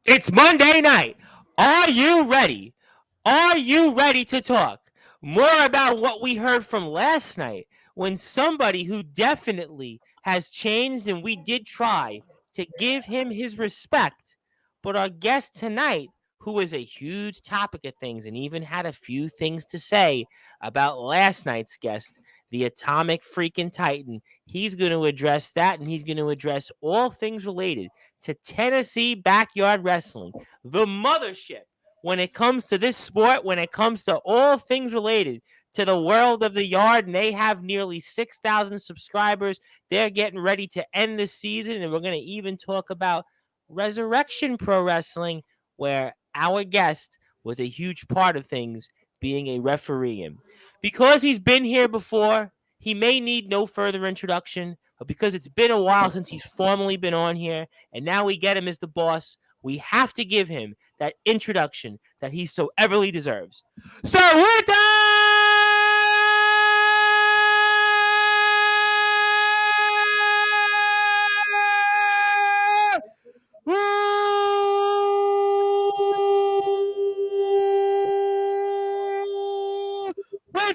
It's Monday night. Are you ready? Are you ready to talk more about what we heard from last night when somebody who definitely has changed and we did try to give him his respect, but our guest tonight, who is a huge topic of things and even had a few things to say about last night's guest, the Atomic Freaking Titan, he's going to address that and he's going to address all things related to Tennessee Backyard Wrestling, the mothership when it comes to this sport, when it comes to all things related to the world of the yard, and they have nearly 6,000 subscribers. They're getting ready to end the season, and we're going to even talk about Resurrection Pro Wrestling, where our guest was a huge part of things, being a referee. And because he's been here before, he may need no further introduction, but because it's been a while since he's formally been on here, and now we get him as the boss, we have to give him that introduction that he so everly deserves. So with that,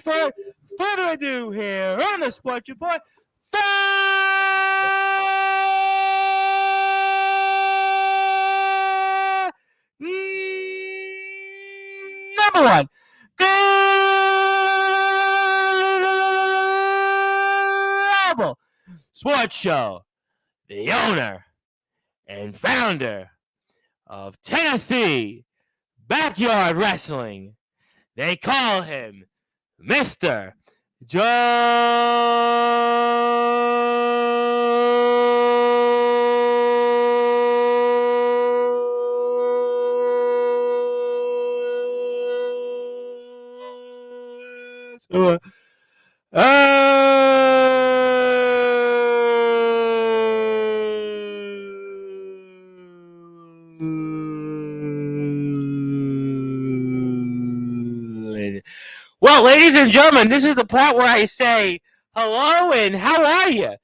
without further ado here on the Sports Report, number one, global sports show, the owner and founder of Tennessee Backyard Wrestling. They call him Mr. Joe. Well, ladies and gentlemen, this is the part where I say hello and how are you,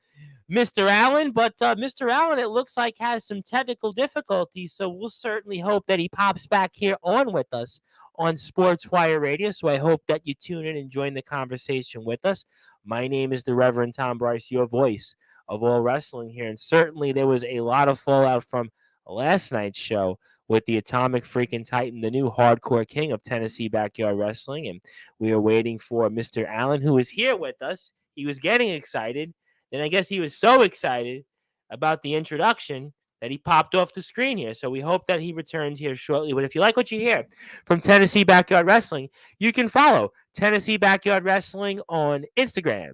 Mr. Allen? But Mr. Allen, it looks like has some technical difficulties, so we'll certainly hope that he pops back here on with us on Sportswire Radio. So I hope that you tune in and join the conversation with us. My name is the Reverend Tom Bryce, your voice of all wrestling here, and certainly there was a lot of fallout from last night's show with the Atomic Freaking Titan, the new hardcore king of Tennessee Backyard Wrestling. And we are waiting for Mr. Allen, who is here with us. He was getting excited. Then I guess he was so excited about the introduction that he popped off the screen here. So we hope that he returns here shortly. But if you like what you hear from Tennessee Backyard Wrestling, you can follow Tennessee Backyard Wrestling on Instagram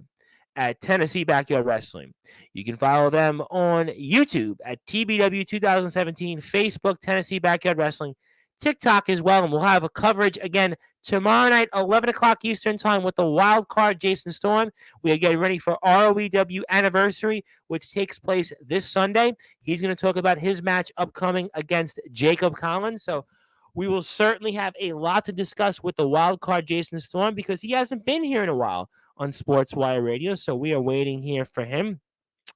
at Tennessee Backyard Wrestling. You can follow them on YouTube at TBW 2017, Facebook, Tennessee Backyard Wrestling, TikTok as well. And we'll have a coverage again tomorrow night, 11 o'clock Eastern time with the wild card Jason Storm. We are getting ready for ROEW anniversary, which takes place this Sunday. He's going to talk about his match upcoming against Jacob Collins. So we will certainly have a lot to discuss with the wild card Jason Storm because he hasn't been here in a while on Sportswire Radio. So we are waiting here for him.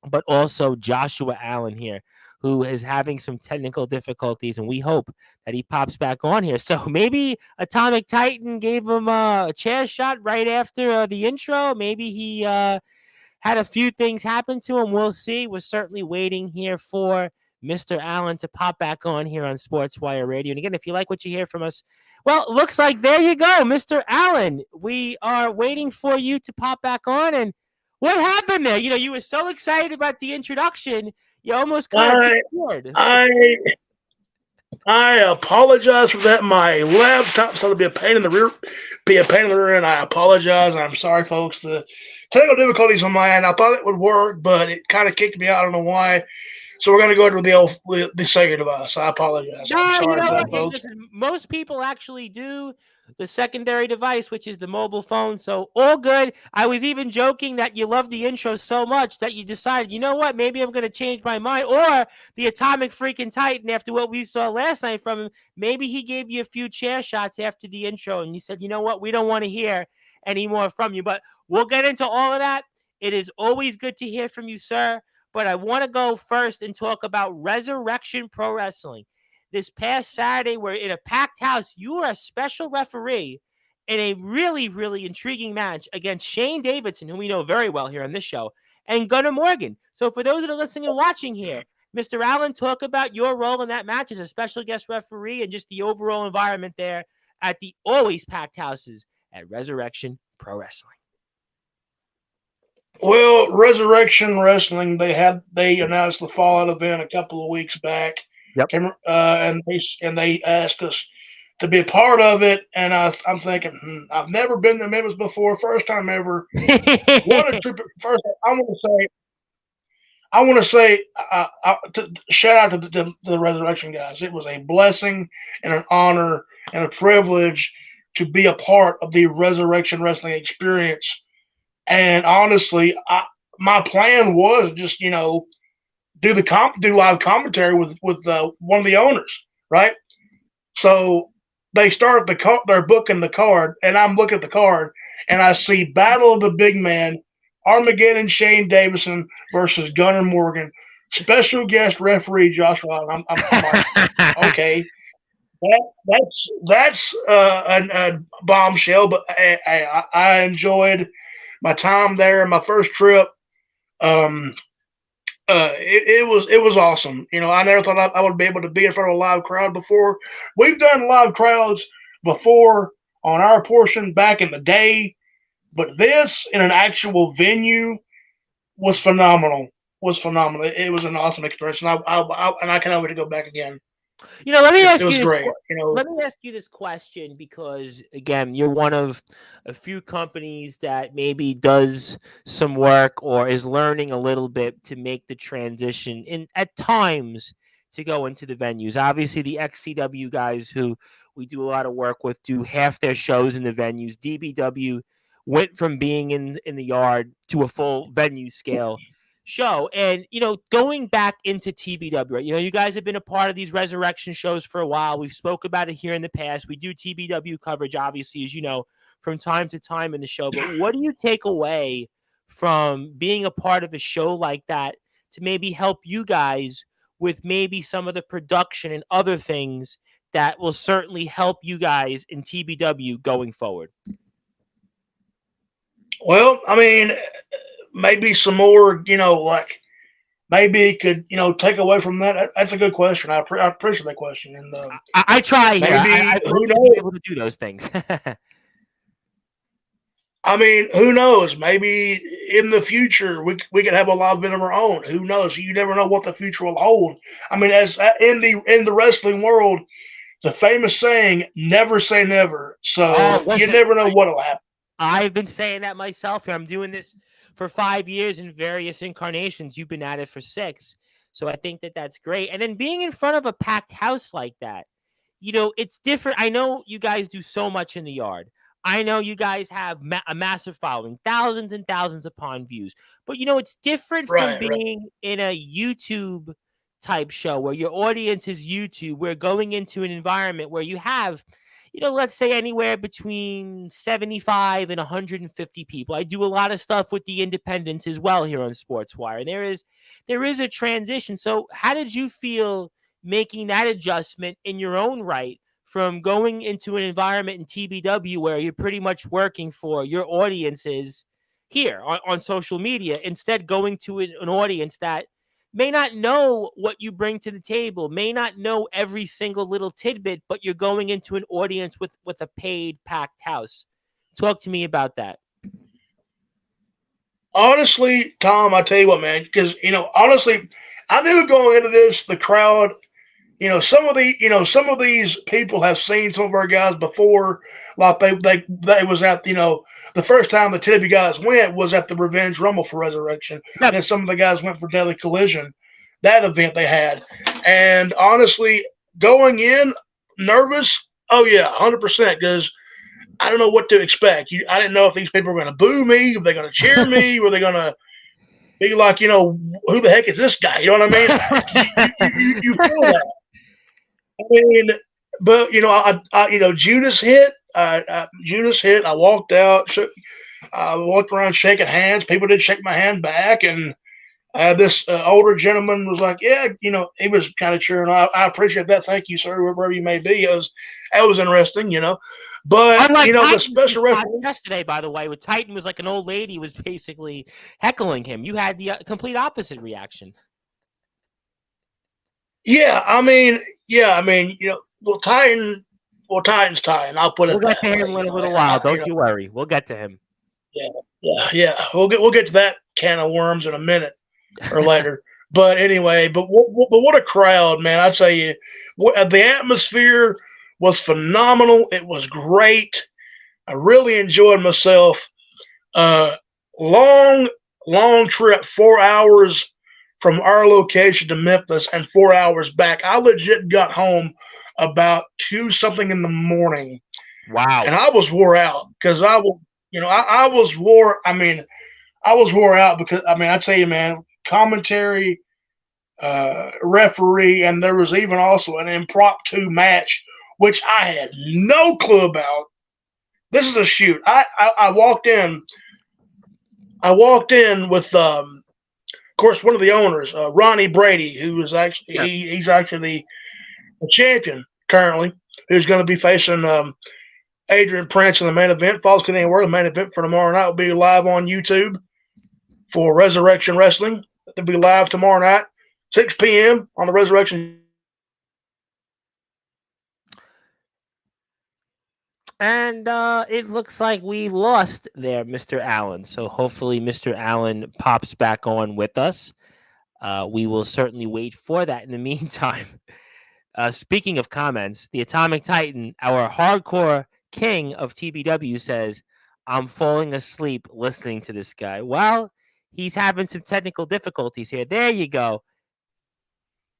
But also Joshua Allen here, who is having some technical difficulties, and we hope that he pops back on here. So maybe Atomic Titan gave him a chair shot right after the intro. Maybe he had a few things happen to him. We'll see. We're certainly waiting here for Mr. Allen to pop back on here on Sportswire Radio. And again, if you like what you hear from us, well, it looks like there you go, Mr. Allen. We are waiting for you to pop back on. And what happened there? You know, you were so excited about the introduction, you almost kind of disappeared. I apologize for that. My laptop started to be a pain in the rear, and I apologize. I'm sorry, folks. The technical difficulties on my end. I thought it would work, but it kind of kicked me out. I don't know why. So we're going to go ahead with the second device. I apologize. No, I'm sorry you know for what? that, folks. Listen, most people actually do the secondary device, which is the mobile phone. So all good. I was even joking that you love the intro so much that you decided, you know what? Maybe I'm going to change my mind. Or the Atomic Freaking Titan, after what we saw last night from him, maybe he gave you a few chair shots after the intro, and you said, you know what? We don't want to hear any more from you. But we'll get into all of that. It is always good to hear from you, sir. But I want to go first and talk about Resurrection Pro Wrestling. this past Saturday where in a packed house, you were a special referee in a really, really intriguing match against Shane Davidson, who we know very well here on this show, and Gunnar Morgan. So for those that are listening and watching here, Mr. Allen, talk about your role in that match as a special guest referee and just the overall environment there at the always packed houses at Resurrection Pro Wrestling. Well, Resurrection Wrestling, they announced the Fallout event a couple of weeks back. Yep. And they asked us to be a part of it, and I'm thinking, I've never been to Memphis before, first time ever. What a trip! First, I want to say, shout out to the Resurrection guys. It was a blessing and an honor and a privilege to be a part of the Resurrection Wrestling experience. And honestly, my plan was just do live commentary with one of the owners, right? So they start they're booking the card, and I'm looking at the card, and I see Battle of the Big Man, Armageddon Shane Davidson versus Gunnar Morgan, special guest referee Josh Ryan. I'm like, okay, that's a bombshell, but I enjoyed my time there, my first trip. It was awesome. I never thought I would be able to be in front of a live crowd before. We've done live crowds before on our portion back in the day, but this in an actual venue was phenomenal. It was an awesome experience, and I can't wait to go back again. Let me ask It was you. great. Let me ask you this question because, again, you're one of a few companies that maybe does some work or is learning a little bit to make the transition at times to go into the venues. Obviously, the XCW guys who we do a lot of work with do half their shows in the venues. DBW went from being in the yard to a full venue scale show. And, going back into TBW, right? You guys have been a part of these Resurrection shows for a while. We've spoke about it here in the past. We do TBW coverage, obviously, as you know, from time to time in the show. But what do you take away from being a part of a show like that to maybe help you guys with maybe some of the production and other things that will certainly help you guys in TBW going forward? Well, I mean, maybe some more, like maybe it could, take away from that. That's a good question. I appreciate that question. And I try here. I who knows? Be able to do those things. I mean, who knows? Maybe in the future we could have a live event of our own. Who knows? You never know what the future will hold. I mean, as in the wrestling world, the famous saying, "Never say never." So you never know what'll happen. I've been saying that myself. I'm doing this for 5 years in various incarnations. You've been at it for 6. So I think that's great. And then being in front of a packed house like that, it's different. I know you guys do so much in the yard. I know you guys have a massive following, thousands and thousands upon views. But, it's different from being in a YouTube type show where your audience is YouTube. We're going into an environment where you have let's say anywhere between 75 and 150 people. I do a lot of stuff with the independents as well here on Sportswire. There is a transition. So how did you feel making that adjustment in your own right from going into an environment in TBW where you're pretty much working for your audiences here on social media, instead going to an audience that may not know what you bring to the table, may not know every single little tidbit, but you're going into an audience with a paid packed house. Talk to me about that. Honestly, Tom, I tell you what, man, because honestly, I knew going into this, the crowd, some of these people have seen some of our guys before. Like they was at the first time the TW guys went was at the Revenge Rumble for Resurrection. Yep. And some of the guys went for Deadly Collision, that event they had. And honestly, going in nervous, oh yeah, 100%, because I don't know what to expect. I didn't know if these people were going to boo me, if they're going to cheer me, were they going to be like, who the heck is this guy? You know what I mean? You feel that. I mean, but Judas hit. Judas hit. I walked out. I walked around shaking hands. People did shake my hand back, and This older gentleman was like, "Yeah, he was kind of cheering. I appreciate that. Thank you, sir, wherever you may be." That was interesting. But Unlike the Titan's special response referee, yesterday, by the way, with Titan was like an old lady was basically heckling him. You had the complete opposite reaction. yeah, well, Titan's Titan. I'll put We'll it get that to him way. in a little while. Don't you worry. We'll get to him. Yeah, yeah, yeah. We'll get to that can of worms in a minute or later. But anyway, but what a crowd, man! I tell you, the atmosphere was phenomenal. It was great. I really enjoyed myself. Uh, long, long trip, 4 hours from our location to Memphis and 4 hours back. I legit got home about two something in the morning, Wow. and I was wore out because I was wore. I mean, I was wore out because I tell you, man, commentary, referee, and there was even also an impromptu match which I had no clue about. This is a shoot. I walked in. I walked in with, of course, one of the owners, Ronnie Brady, who is actually Yes. he's actually the champion currently, who's going to be facing Adrian Prince in the main event. Falls Canadian World, the main event for tomorrow night will be live on YouTube for Resurrection Wrestling. They'll be live tomorrow night, 6 p.m. on the Resurrection. And it looks like we lost there, Mr. Allen. So hopefully Mr. Allen pops back on with us. We will certainly wait for that. In the meantime, speaking of comments, the Atomic Titan, our hardcore king of TBW, says, I'm falling asleep listening to this guy. Well, he's having some technical difficulties here. There you go.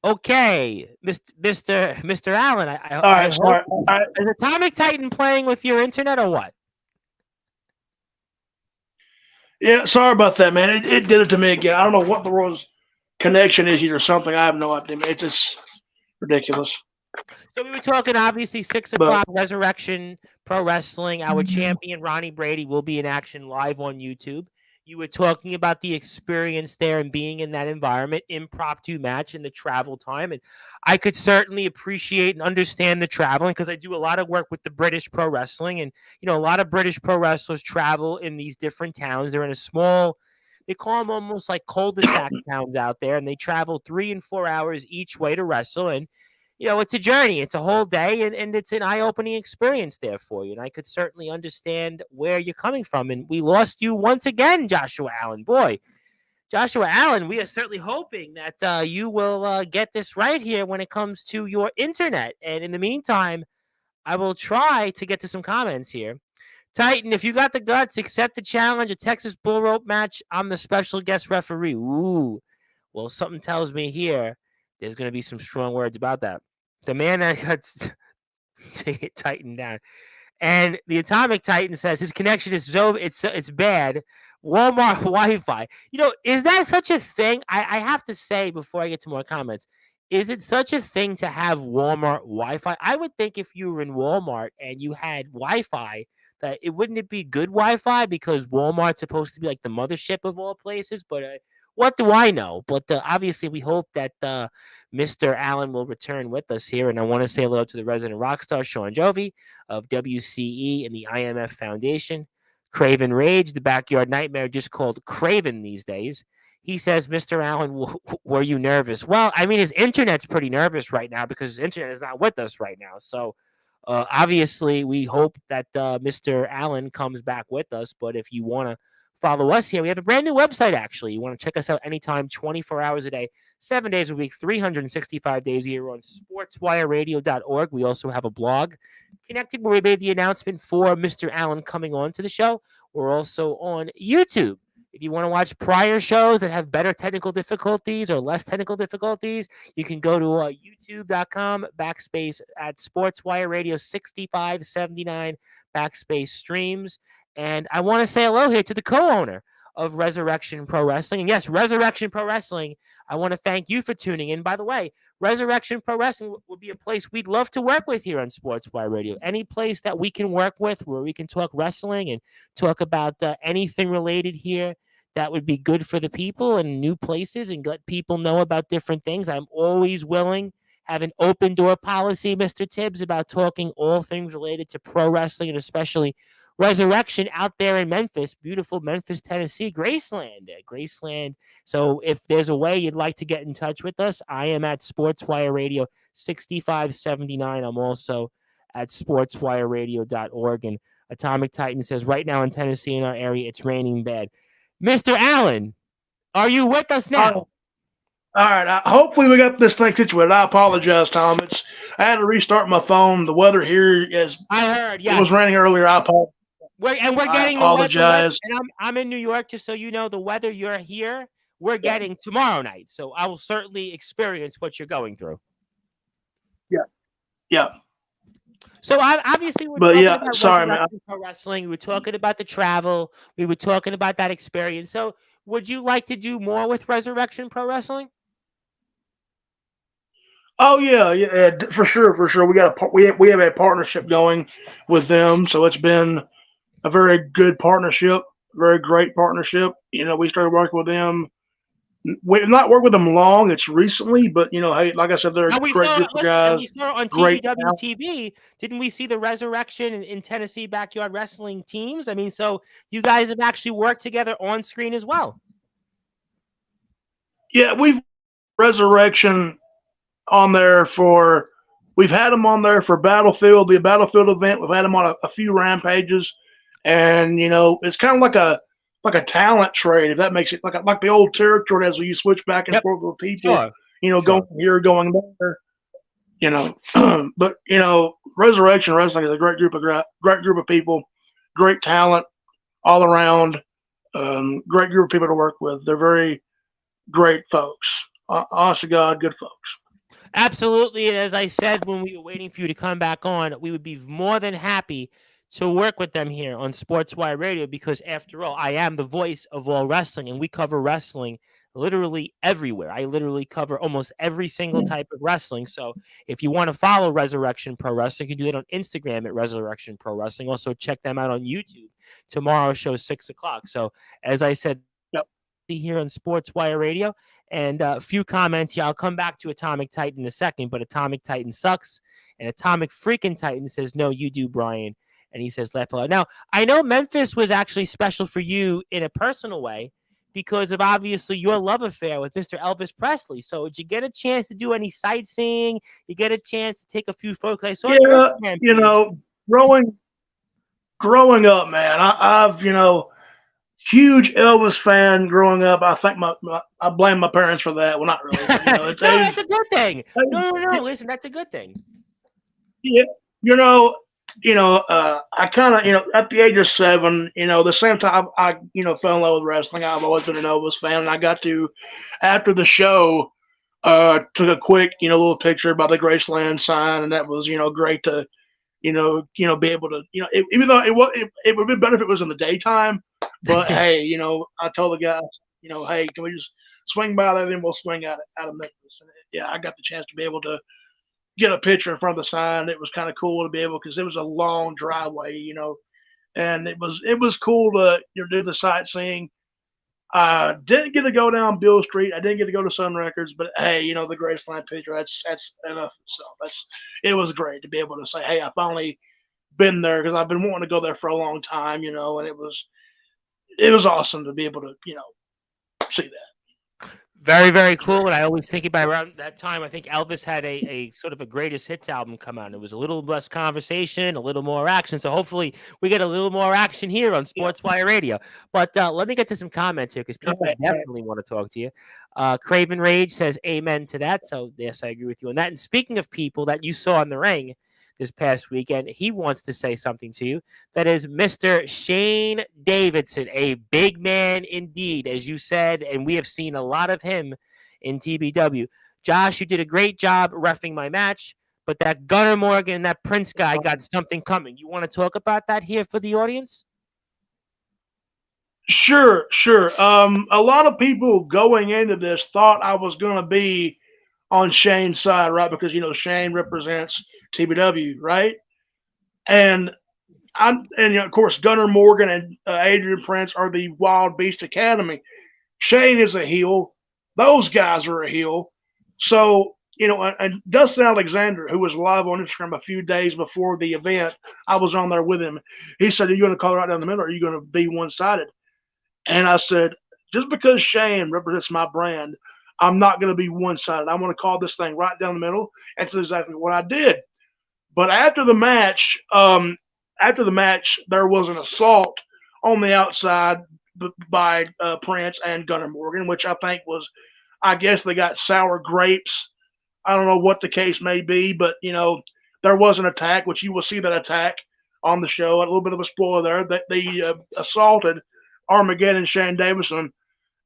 Okay, Mr. Allen, All I right, hope sorry. All right. is Atomic Titan playing with your internet or what? Yeah, sorry about that, man. It did it to me again. I don't know what the world's connection issues or something. I have no idea. It's just ridiculous. So we were talking obviously 6 But o'clock Resurrection Pro Wrestling. Our champion Ronnie Brady will be in action live on YouTube. You were talking about the experience there and being in that environment, impromptu match and the travel time. And I could certainly appreciate and understand the traveling because I do a lot of work with the British Pro Wrestling. And, a lot of British pro wrestlers travel in these different towns. They're in a small, they call them almost like cul-de-sac towns out there. And they travel 3 and 4 hours each way to wrestle. And it's a journey. It's a whole day, and it's an eye-opening experience there for you. And I could certainly understand where you're coming from. And we lost you once again, Joshua Allen. Boy, Joshua Allen, we are certainly hoping that you will get this right here when it comes to your internet. And in the meantime, I will try to get to some comments here. Titan, if you got the guts, accept the challenge, a Texas bull rope match. I'm the special guest referee. Ooh. Well, something tells me here there's going to be some strong words about that. The man that got tightened down. And the Atomic Titan says his connection is it's bad. Walmart Wi-Fi. Is that such a thing? I have to say before I get to more comments, is it such a thing to have Walmart Wi-Fi? I would think if you were in Walmart and you had Wi-Fi, that it wouldn't it be good Wi-Fi because Walmart's supposed to be like the mothership of all places. But what do I know? But obviously, we hope that Mr. Allen will return with us here. And I want to say hello to the resident rock star, Sean Jovi of WCE and the IMF Foundation. Craven Rage, the Backyard Nightmare, just called Craven these days. He says, Mr. Allen, were you nervous? Well, I mean, his internet's pretty nervous right now because his internet is not with us right now. So obviously, we hope that Mr. Allen comes back with us. But if you want to follow us here, we have a brand new website, actually. You want to check us out anytime, 24 hours a day, 7 days a week, 365 days a year on sportswireradio.org. We also have a blog connected where we made the announcement for Mr. Allen coming on to the show. We're also on YouTube. If you want to watch prior shows that have better technical difficulties or less technical difficulties, you can go to youtube.com / Sportswire Radio 6579 / streams. And I want to say hello here to the co-owner of Resurrection Pro Wrestling. And yes, Resurrection Pro Wrestling, I want to thank you for tuning in. By the way, Resurrection Pro Wrestling would be a place we'd love to work with here on Sportswire Radio. Any place that we can work with where we can talk wrestling and talk about anything related here that would be good for the people and new places and let people know about different things. I'm always willing, have an open door policy, Mr. Tibbs, about talking all things related to pro wrestling and especially Resurrection out there in Memphis, beautiful Memphis, Tennessee, Graceland. Graceland. So if there's a way you'd like to get in touch with us, I am at Sportswire Radio 6579. I'm also at sportswireradio.org. And Atomic Titan says, right now in Tennessee, in our area, it's raining bad. Mr. Allen, are you with us now? All right. Hopefully we got this thing situated. I apologize, Tom. I had to restart my phone. The weather here is. I heard. Yes, it was raining earlier. I apologize. We're getting apologize. The weather, and I'm in New York, just so you know, the weather you're here, we're getting tomorrow night. So I will certainly experience what you're going through. Yeah. So obviously we're talking about pro wrestling. We were talking about the travel. We were talking about that experience. So would you like to do more with Resurrection Pro Wrestling? Oh yeah, for sure. We have a partnership going with them, so it's been a very good partnership, very great partnership. We started working with them. We've not worked with them long. It's recently, but hey, like I said, they're a great group of guys. And we saw on TBW TV. Didn't we see the Resurrection in Tennessee Backyard Wrestling teams? I mean, so you guys have actually worked together on screen as well. Yeah, we've Resurrection on there we've had them on there for the Battlefield event. We've had them on a few rampages, and it's kind of like a talent trade, if that makes it like the old territory as we switch back and forth with people. Sure. Going here, going there. But Resurrection Wrestling is a great group of people, great talent all around, great group of people to work with. They're very great folks. Honest to God, good folks. Absolutely. And as I said when we were waiting for you to come back on, we would be more than happy to work with them here on Sportswire Radio because, after all, I am the voice of all wrestling, and we cover wrestling literally everywhere. I literally cover almost every single type of wrestling. So if you want to follow Resurrection Pro Wrestling, you can do it on Instagram at Resurrection Pro Wrestling. Also, check them out on YouTube. Tomorrow's show, 6 o'clock. So, as I said, here on Sportswire Radio, and a few comments here. I'll come back to Atomic Titan in a second, but Atomic Titan sucks, and Atomic freaking Titan says, no, you do, Brian. And he says, left below. Now, I know Memphis was actually special for you in a personal way because of obviously your love affair with Mr. Elvis Presley. So did you get a chance to do any sightseeing? You get a chance to take a few photos? I saw your Instagram page. Growing up, man, I've huge Elvis fan growing up. I think I blame my parents for that. Well, not really. But, no, that's a good thing. No. Listen, that's a good thing. Yeah, I kind of, at the age of 7, the same time I fell in love with wrestling. I've always been an Elvis fan, and I got to, after the show, took a quick, little picture by the Graceland sign, and that was, great to, be able to, even though it would have been better if it was in the daytime. But hey, I told the guys, hey, can we just swing by there, then we'll swing out of Memphis. And I got the chance to be able to get a picture in front of the sign. It was kind of cool to be able, because it was a long driveway, and it was cool to do the sightseeing. Didn't get to go down Bill Street. I didn't get to go to Sun Records, but hey, the Graceland picture, that's enough. So it was great to be able to say, hey, I finally been there, because I've been wanting to go there for a long time, and it was awesome to be able to, see that. Very, very cool. And I always think about around that time, I think Elvis had a sort of a greatest hits album come out. It was a little less conversation, a little more action. So hopefully we get a little more action here on Sportswire Radio. But let me get to some comments here because people definitely want to talk to you. Craven Rage says amen to that. So yes, I agree with you on that. And speaking of people that you saw in the ring this past weekend, he wants to say something to you. That is Mr. Shane Davidson, a big man indeed, as you said, and we have seen a lot of him in TBW. Josh, you did a great job reffing my match, but that Gunnar Morgan and that Prince guy got something coming. You want to talk about that here for the audience? Sure. A lot of people going into this thought I was going to be on Shane's side, right? Because, Shane represents TBW, right? And of course, Gunnar Morgan and Adrian Prince are the Wild Beast Academy. Shane is a heel. Those guys are a heel. So, and Dustin Alexander, who was live on Instagram a few days before the event, I was on there with him. He said, "Are you going to call it right down the middle, or are you going to be one sided?" And I said, "Just because Shane represents my brand, I'm not going to be one sided. I'm going to call this thing right down the middle." And that's exactly what I did. But after the match, there was an assault on the outside by Prince and Gunnar Morgan, which I think was, I guess they got sour grapes. I don't know what the case may be, but there was an attack, which you will see that attack on the show. A little bit of a spoiler there that they assaulted Armageddon Shane Davison,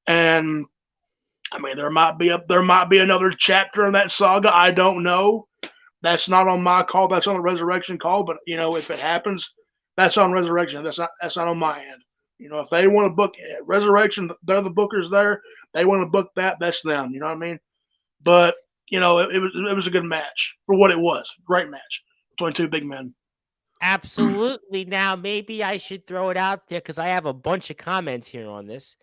and I mean there might be another chapter in that saga. I don't know. That's not on my call. That's on the Resurrection call. But if it happens, that's on Resurrection. That's not on my end. If they want to book Resurrection, they're the bookers there. They want to book that. That's them. You know what I mean? But it was a good match for what it was. Great match between two big men. Absolutely. Now, maybe I should throw it out there because I have a bunch of comments here on this.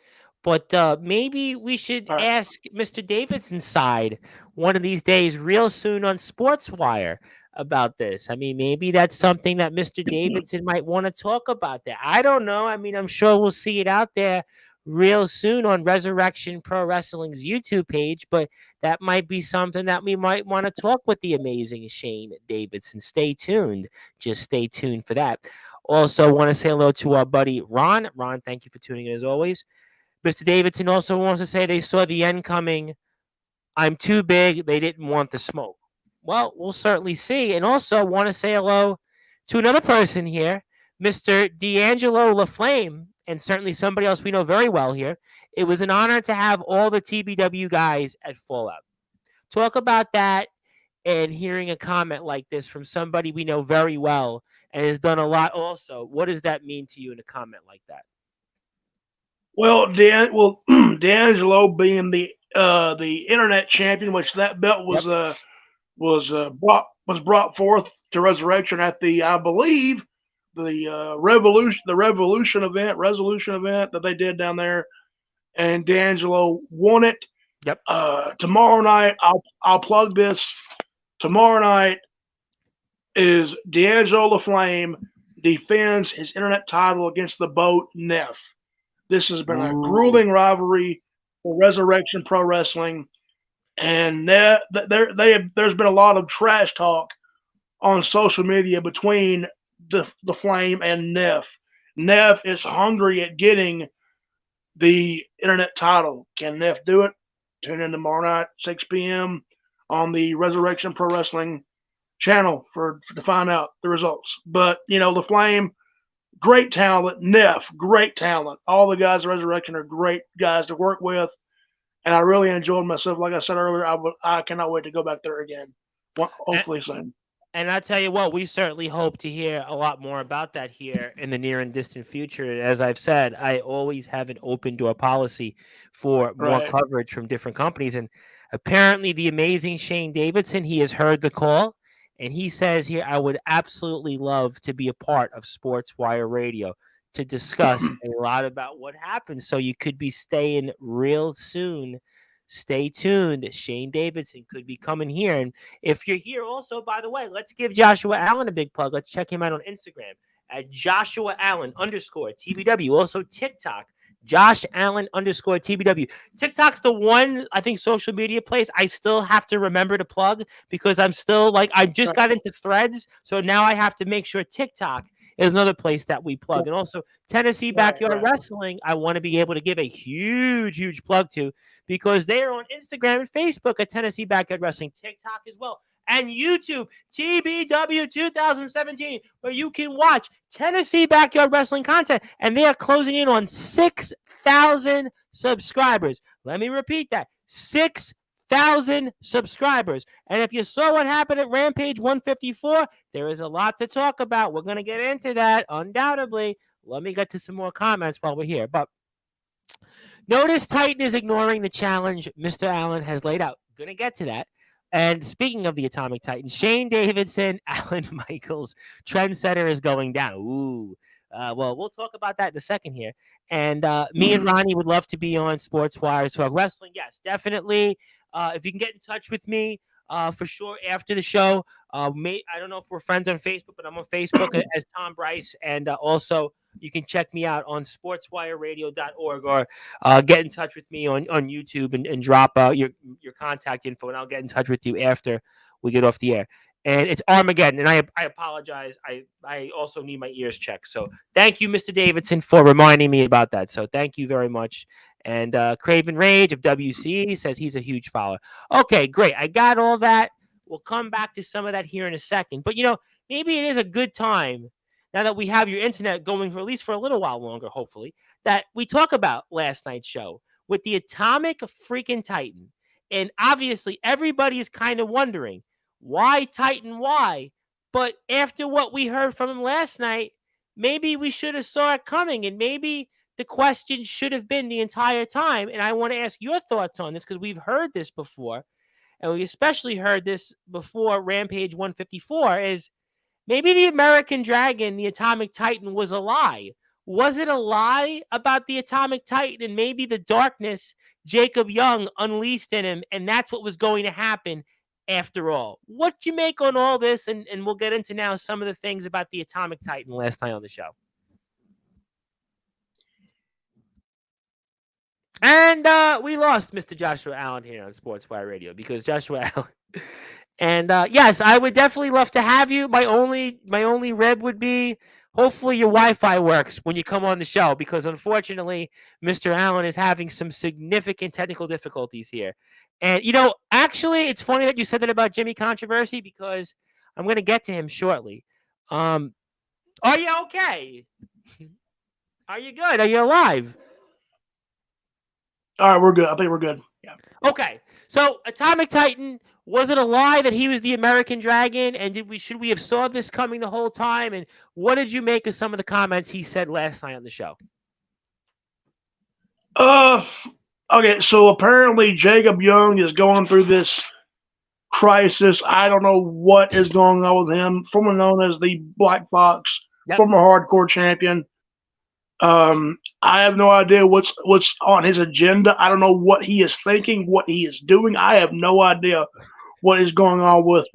But maybe we should All right. ask Mr. Davidson's side one of these days, real soon on Sportswire, about this. I mean, maybe that's something that Mr. Davidson might want to talk about there. I don't know. I mean, I'm sure we'll see it out there real soon on Resurrection Pro Wrestling's YouTube page, but that might be something that we might want to talk with the amazing Shane Davidson. Stay tuned. Just stay tuned for that. Also, want to say hello to our buddy Ron. Ron, thank you for tuning in as always. Mr. Davidson also wants to say they saw the end coming. I'm too big. They didn't want the smoke. Well, we'll certainly see. And also want to say hello to another person here, Mr. D'Angelo LaFlame, and certainly somebody else we know very well here. It was an honor to have all the TBW guys at Fallout. Talk about that and hearing a comment like this from somebody we know very well and has done a lot also. What does that mean to you in a comment like that? Well, D'Angelo being the internet champion, which that belt Yep. was brought forth to Resurrection at the, I believe, the resolution event that they did down there, and D'Angelo won it. Yep. Tomorrow night, I'll plug this. Tomorrow night is D'Angelo LaFlame defends his internet title against the Boat Neff. This has been a grueling rivalry for Resurrection Pro Wrestling, and there's been a lot of trash talk on social media between the Flame and Neff. Neff is hungry at getting the internet title. Can Neff do it? Tune in tomorrow night, 6 p.m. on the Resurrection Pro Wrestling channel to find out the results. But the Flame, great talent. Neff, great talent. All the guys at Resurrection are great guys to work with, and I really enjoyed myself. Like I said earlier, I cannot wait to go back there again. Hopefully soon. And I tell you what, we certainly hope to hear a lot more about that here in the near and distant future. As I've said, I always have an open door policy for more coverage from different companies. And apparently the amazing Shane Davidson, he has heard the call. And he says here, I would absolutely love to be a part of Sportswire Radio to discuss a lot about what happened. So you could be staying real soon. Stay tuned. Shane Davidson could be coming here. And if you're here also, by the way, let's give Joshua Allen a big plug. Let's check him out on Instagram at Joshua Allen _TBW. Also TikTok, Josh Allen _TBW. TikTok's the one, I think, social media place I still have to remember to plug because I'm still I just got into Threads. So now I have to make sure TikTok is another place that we plug. And also Tennessee Backyard Wrestling, I want to be able to give a huge plug to because they are on Instagram and Facebook at Tennessee Backyard Wrestling, TikTok as well, and YouTube, TBW 2017, where you can watch Tennessee Backyard Wrestling content. And they are closing in on 6,000 subscribers. Let me repeat that. 6,000 subscribers. And if you saw what happened at Rampage 154, there is a lot to talk about. We're going to get into that, undoubtedly. Let me get to some more comments while we're here. But notice Titan is ignoring the challenge Mr. Allen has laid out. Going to get to that. And speaking of the Atomic Titan, Shane Davidson, Alan Michaels, trendsetter is going down. Ooh. Well, we'll talk about that in a second here. And me and Ronnie would love to be on Sportswire Talk Wrestling. Yes, definitely. If you can get in touch with me, for sure after the show. I don't know if we're friends on Facebook, but I'm on Facebook as Tom Bryce. And also, you can check me out on sportswireradio.org or get in touch with me on YouTube and drop your contact info, and I'll get in touch with you after we get off the air. And it's Armageddon, and I apologize. I also need my ears checked. So thank you, Mr. Davidson, for reminding me about that. So thank you very much. And Craven Rage of WCE says he's a huge follower. Okay, great. I got all that. We'll come back to some of that here in a second. But, maybe it is a good time, now that we have your internet going for at least for a little while longer, hopefully, that we talk about last night's show with the Atomic freaking Titan. And obviously, everybody is kind of wondering, why Titan? Why? But after what we heard from him last night, maybe we should have saw it coming, and maybe the question should have been the entire time. And I want to ask your thoughts on this because we've heard this before, and we especially heard this before Rampage 154, is maybe the American Dragon, the Atomic Titan, was a lie. Was it a lie about the Atomic Titan and maybe the darkness Jacob Young unleashed in him, and that's what was going to happen after all? What you make on all this, and we'll get into now some of the things about the Atomic Titan last night on the show. And we lost Mr. Joshua Allen here on Sportswire Radio because Joshua Allen. And yes, I would definitely love to have you. My only rib would be hopefully your Wi-Fi works when you come on the show, because unfortunately, Mr. Allen is having some significant technical difficulties here. And actually, it's funny that you said that about Jimmy Controversy, because I'm going to get to him shortly. Are you okay? Are you good? Are you alive? All right, we're good. I think we're good. Yeah. Okay. So Atomic Titan, was it a lie that he was the American Dragon? And should we have saw this coming the whole time? And what did you make of some of the comments he said last night on the show? Okay, so apparently Jacob Young is going through this crisis. I don't know what is going on with him. Formerly known as the Black Fox, former hardcore champion. I have no idea what's on his agenda. I don't know what he is thinking, what he is doing. I have no idea what is going on with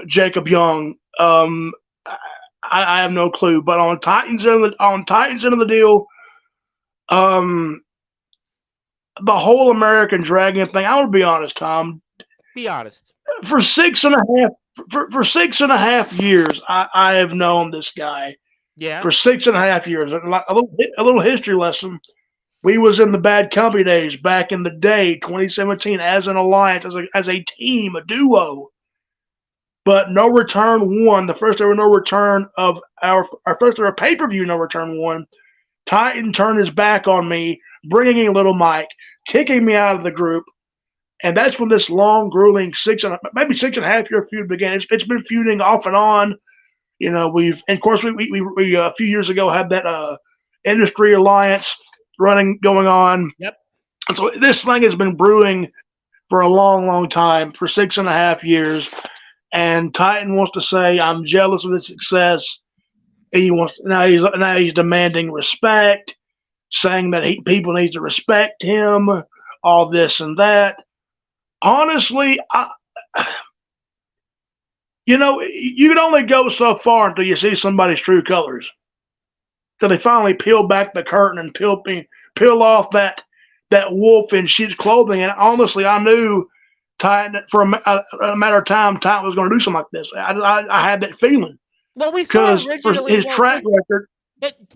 Jacob Young. I have no clue. But on Titans end of the deal, the whole American Dragon thing, I would be honest, Tom. Be honest. For 6.5 years, I have known this guy. Yeah. For 6.5 years. A little history lesson. We was in the Bad Company days back in the day, 2017, as an alliance, as a team, a duo. But No Return 1, the first ever No Return of our first ever pay-per-view No Return 1, Titan turned his back on me, bringing in Little Mike, kicking me out of the group. And that's when this long, grueling 6.5 year feud began. It's been feuding off and on. We a few years ago had that industry alliance going on. Yep. And so this thing has been brewing for a long, long time, for 6.5 years. And Titan wants to say, I'm jealous of his success. Now he's demanding respect, saying that people need to respect him, all this and that. Honestly, you can only go so far until you see somebody's true colors. Till they finally peel back the curtain and peel off that wolf in sheep's clothing. And honestly, I knew Titan, for a matter of time, Titan was going to do something like this. I had that feeling. Well, we saw originally his track record.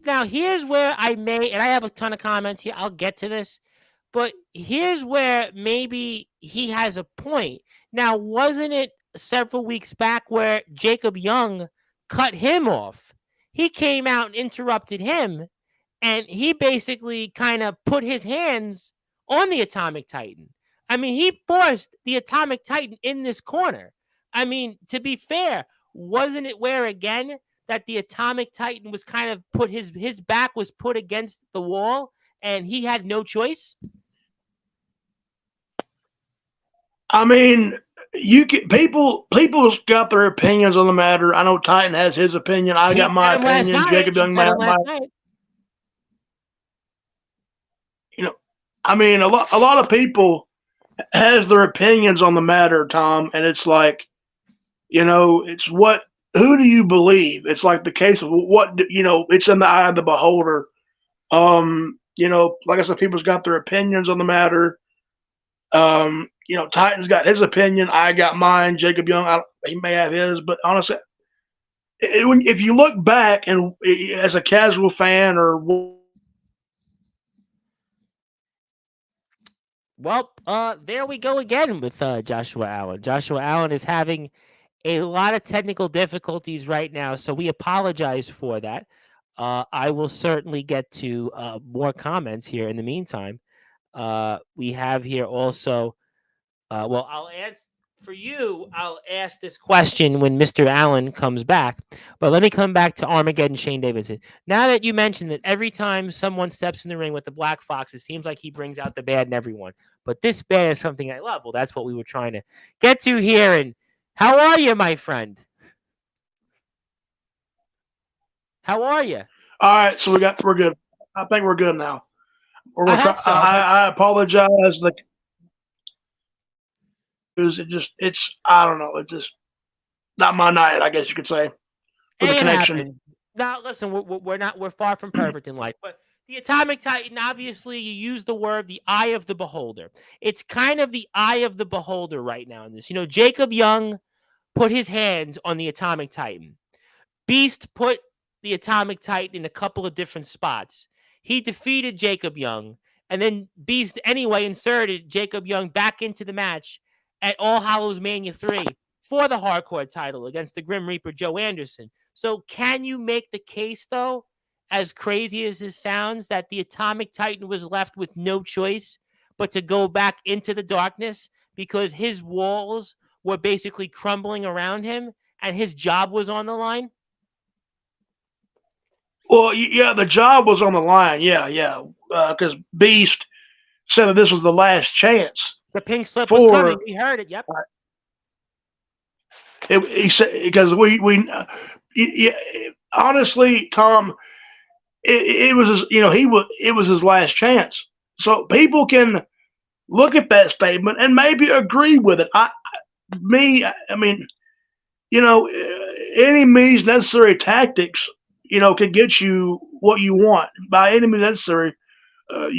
Now, here's where and I have a ton of comments here. I'll get to this. But here's where maybe he has a point. Now, wasn't it several weeks back where Jacob Young cut him off? He came out and interrupted him, and he basically kind of put his hands on the Atomic Titan. I mean, he forced the Atomic Titan in this corner. I mean, to be fair, wasn't it where, again, that the Atomic Titan was kind of put his back was put against the wall and he had no choice? I mean, you can people's got their opinions on the matter. I know Titan has his opinion. I He got my said him last opinion. night. Jacob He Young, said him my last night. you know, I mean, a lot of people has their opinions on the matter, Tom, and it's like, it's what who do you believe? It's like the case of it's in the eye of the beholder. Like I said, people's got their opinions on the matter. Titan's got his opinion. I got mine. Jacob Young, he may have his, but honestly, if you look back and as a casual fan or Well, there we go again with Joshua Allen. Joshua Allen is having a lot of technical difficulties right now, so we apologize for that. I will certainly get to more comments here in the meantime. We have here also. Well, I'll ask for you. I'll ask this question when Mr. Allen comes back. But let me come back to Armageddon Shane Davidson. Now that you mentioned that every time someone steps in the ring with the Black Fox, it seems like he brings out the bad in everyone. But this bad is something I love. Well, that's what we were trying to get to here. And how are you, my friend? How are you? all right, so we're good. I think we're good now. I We're try, hope so. But I apologize. Like it's I don't know. It's just not my night. I guess you could say with the hey, it connection. happened. Now, listen, we're far from perfect in life, but the Atomic Titan, obviously, you use the word the eye of the beholder. It's kind of the eye of the beholder right now in this. Jacob Young put his hands on the Atomic Titan. Beast put the Atomic Titan in a couple of different spots. He defeated Jacob Young, and then Beast anyway inserted Jacob Young back into the match at All Hallows Mania 3 for the hardcore title against the Grim Reaper Joe Anderson. So can you make the case, though, as crazy as this sounds, that the Atomic Titan was left with no choice but to go back into the darkness because his walls were basically crumbling around him and his job was on the line? Well, yeah, the job was on the line. Yeah, because Beast said that this was the last chance The pink slip was coming. for. We heard it. Yep. He said because yeah, honestly, Tom, it was it was his last chance. So people can look at that statement and maybe agree with it. I mean, any means necessary tactics, can get you what you want by any means necessary. But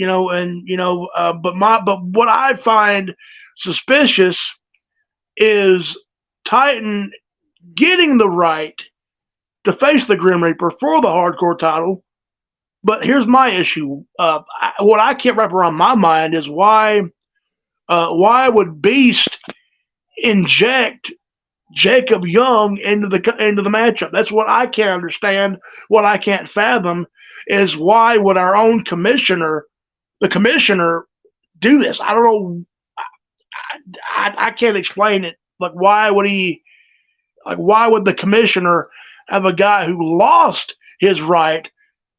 what I find suspicious is Titan getting the right to face the Grim Reaper for the hardcore title. But here's my issue. What I can't wrap around my mind is why would Beast inject Jacob Young into the matchup? That's what I can't understand. What I can't fathom is why would our own commissioner, the commissioner, do this? I don't know. I can't explain it. Like why would he? Like why would the commissioner have a guy who lost his right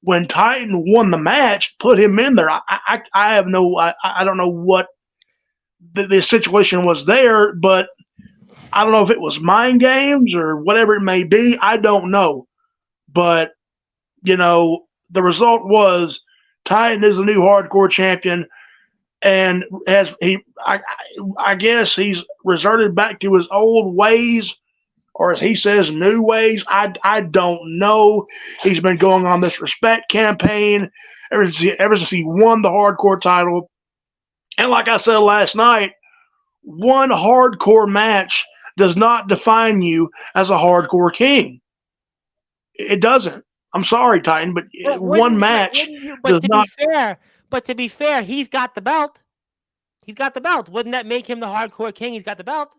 when Titan won the match, put him in there? I have no. I don't know what the situation was there, but I don't know if it was mind games or whatever it may be. I don't know. But, the result was Titan is the new hardcore champion. And I guess he's resorted back to his old ways, or as he says, new ways. I don't know. He's been going on this respect campaign ever since he won the hardcore title. And like I said last night, one hardcore match does not define you as a hardcore king. It doesn't. I'm sorry, Titan, but one match does not. But to be fair, he's got the belt. He's got the belt. Wouldn't that make him the hardcore king? He's got the belt.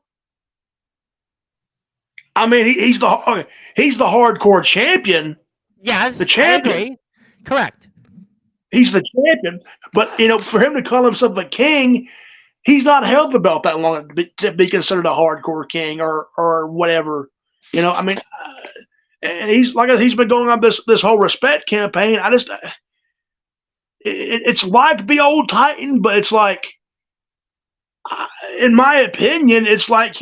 I mean, he's the hardcore champion. Yes, the champion. I agree. Correct. He's the champion, but for him to call himself a king, he's not held the belt that long to be considered a hardcore king or whatever. I mean, and he's been going on this whole respect campaign. I just, it's like the old Titan, but it's like in my opinion, it's like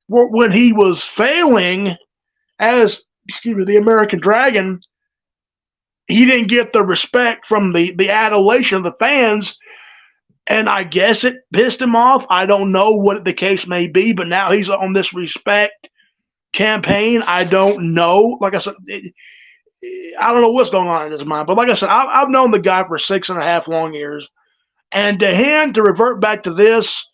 when he was failing as, the American Dragon, he didn't get the respect from the adulation of the fans, and I guess it pissed him off. I don't know what the case may be, but now he's on this respect campaign. I don't know. Like I said, I don't know what's going on in his mind. But like I said, I've known the guy for 6.5 long years, and to him to revert back to this,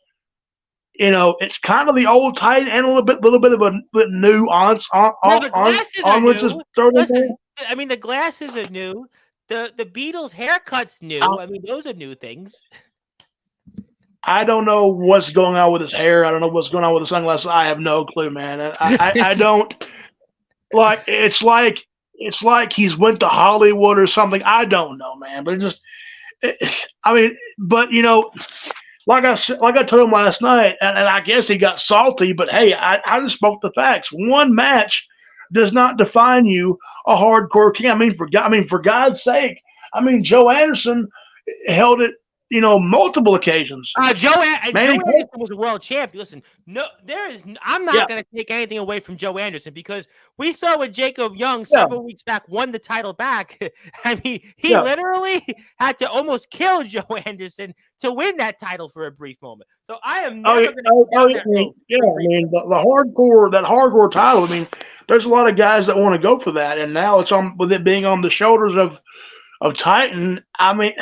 it's kind of the old Titan and a little bit of a new Well, the glasses are new. Listen, there. I mean, the glasses are new. The Beatles haircut's new. I mean, those are new things. I don't know what's going on with his hair. I don't know what's going on with the sunglasses. I have no clue, man. I don't like. It's like he's went to Hollywood or something. I don't know, man. But like I told him last night, and I guess he got salty. But hey, I just spoke the facts. One match does not define you a hardcore king. I mean, for God's sake. I mean, Joe Anderson held it. Multiple occasions. Joe Anderson was a world champion. Listen, I'm not going to take anything away from Joe Anderson, because we saw when Jacob Young several weeks back won the title back. I mean, he literally had to almost kill Joe Anderson to win that title for a brief moment. So I am never going to. The hardcore title. I mean, there's a lot of guys that want to go for that, and now it's with it being on the shoulders of Titan. I mean,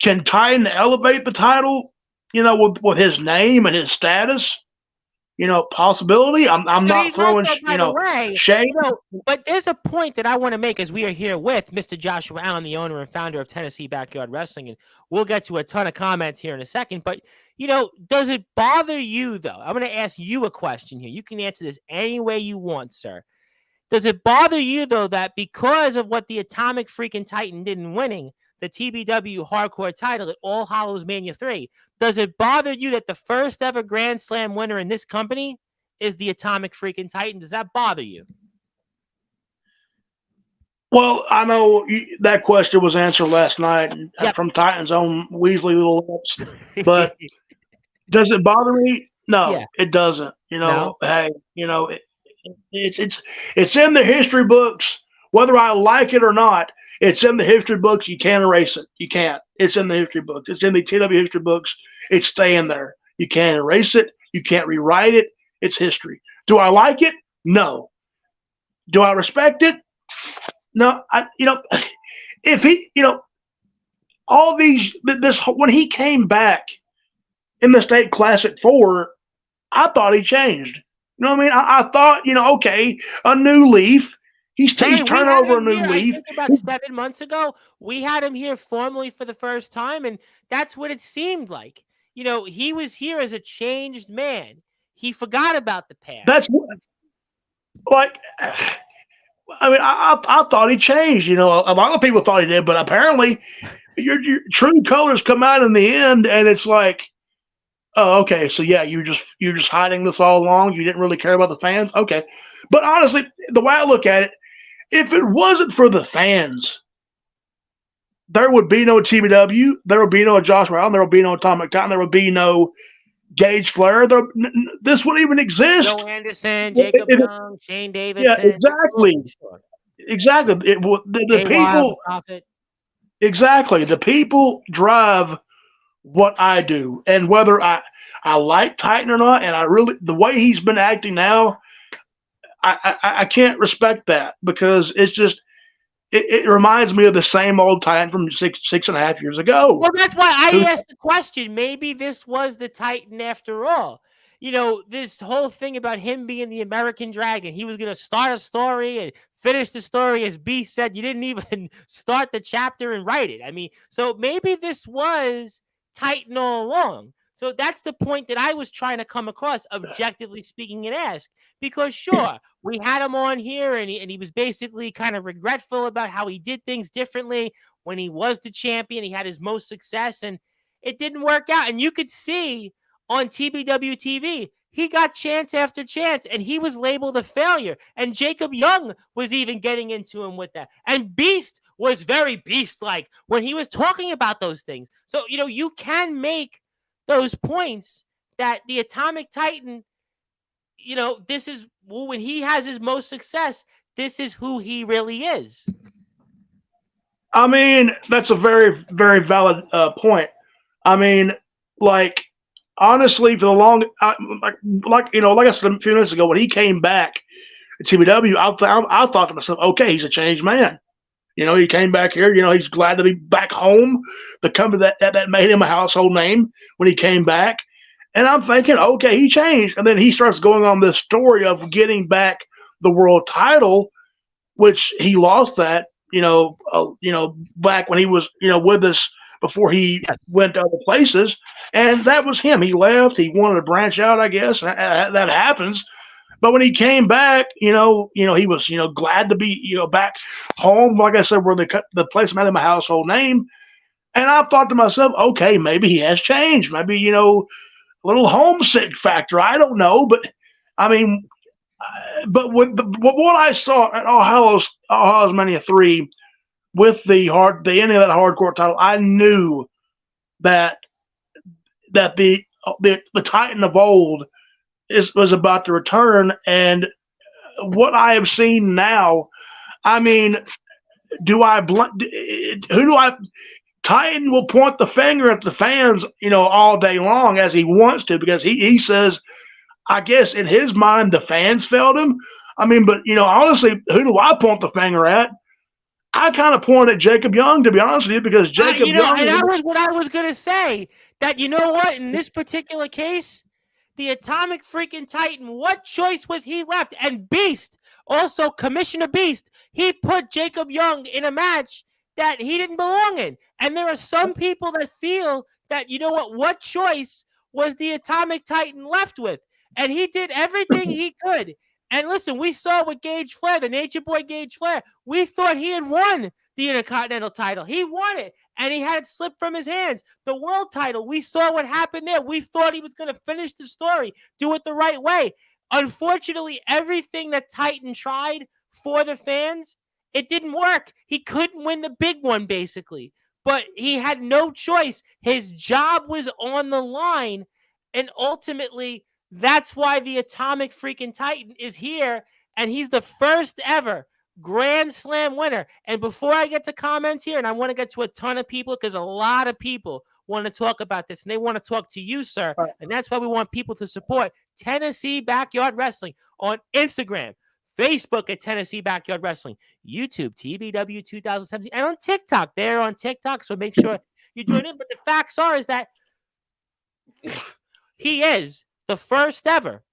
can Titan elevate the title, with his name and his status? Possibility. I'm not throwing, shade. But there's a point that I want to make as we are here with Mr. Joshua Allen, the owner and founder of Tennessee Backyard Wrestling. And we'll get to a ton of comments here in a second. But, does it bother you, though? I'm going to ask you a question here. You can answer this any way you want, sir. Does it bother you, though, that because of what the Atomic freaking Titan did in winning the TBW hardcore title at All Hallows Mania 3, does it bother you that the first ever Grand Slam winner in this company is the Atomic freaking Titan? Does that bother you? Well, I know that question was answered last night from Titan's own Weasley little lips, but does it bother me? No, it doesn't. No? Hey, it's in the history books, whether I like it or not. It's in the history books. You can't erase it. You can't. It's in the history books. It's in the TW history books. It's staying there. You can't erase it. You can't rewrite it. It's history. Do I like it? No. Do I respect it? No. If he, all these, when he came back in the State Classic 4, I thought he changed. You know what I mean? I thought, okay, a new leaf. He's turning over a new leaf. I think about 7 months ago, we had him here formally for the first time, and that's what it seemed like. He was here as a changed man. He forgot about the past. That's I thought he changed. A lot of people thought he did, but apparently, your true colors come out in the end, and it's like, oh, okay, so yeah, you're just hiding this all along. You didn't really care about the fans, okay. But honestly, the way I look at it, if it wasn't for the fans, there would be no TBW, there would be no Joshua Allen, there would be no Atomic Titan, there would be no Gage Flair. This wouldn't even exist. Joe Anderson, Jacob Young, Shane Davidson. Yeah, exactly. Exactly. The people. Exactly. The people drive what I do, and whether I like Titan or not, and the way he's been acting now, I can't respect that, because it's just it reminds me of the same old Titan from 6.5 years ago. Well, that's why I asked the question. Maybe this was the Titan after all. This whole thing about him being the American Dragon, he was going to start a story and finish the story. As B said, you didn't even start the chapter and write it. I mean, so maybe this was Titan all along. So that's the point that I was trying to come across, objectively speaking, and ask. Because sure, we had him on here, and he was basically kind of regretful about how he did things differently when he was the champion. He had his most success, and it didn't work out. And you could see on TBW TV, he got chance after chance, and he was labeled a failure. And Jacob Young was even getting into him with that. And Beast was very Beast-like when he was talking about those things. So, you can make those points that the Atomic Titan, this is when he has his most success, this is who he really is. I mean, that's a very, very valid point. I mean, like, honestly, for the long, like I said a few minutes ago, when he came back to TBW, I thought to myself, okay, he's a changed man. He came back here. He's glad to be back home. The company that made him a household name when he came back. And I'm thinking, okay, he changed. And then he starts going on this story of getting back the world title, which he lost that, back when he was, with us before he went to other places. And that was him. He left. He wanted to branch out, I guess. And that happens. But when he came back, he was, glad to be, back home. Like I said, where the place made him a household name. And I thought to myself, okay, maybe he has changed. Maybe, a little homesick factor. I don't know. But, I mean, but what I saw at All Hallows Mania 3 with the ending of that hardcore title, I knew that the Titan of old was about to return. And what I have seen now, I mean, Titan will point the finger at the fans, all day long as he wants to, because he says, I guess in his mind, the fans failed him. I mean, but, honestly, who do I point the finger at? I kind of point at Jacob Young, to be honest with you, because Jacob Young. And that was what I was going to say, that, what, in this particular case, the Atomic freaking Titan, what choice was he left? And Beast, also Commissioner Beast, he put Jacob Young in a match that he didn't belong in. And there are some people that feel that, what choice was the Atomic Titan left with? And he did everything he could. And listen, we saw with Gage Flair, the Nature Boy Gage Flair, we thought he had won the Intercontinental title. He won it, and he had it slip from his hands. The world title, we saw what happened there. We thought he was going to finish the story, do it the right way. Unfortunately, everything that Titan tried for the fans, it didn't work. He couldn't win the big one, basically. But he had no choice. His job was on the line, and ultimately, that's why the Atomic freaking Titan is here, and he's the first ever Grand Slam winner. And before I get to comments here, and I want to get to a ton of people, because a lot of people want to talk about this, and they want to talk to you, sir. Right. And that's why we want people to support Tennessee Backyard Wrestling on Instagram, Facebook at Tennessee Backyard Wrestling, YouTube, TBW 2017, and on TikTok. They're on TikTok, so make sure you join in. But the facts is that he is the first ever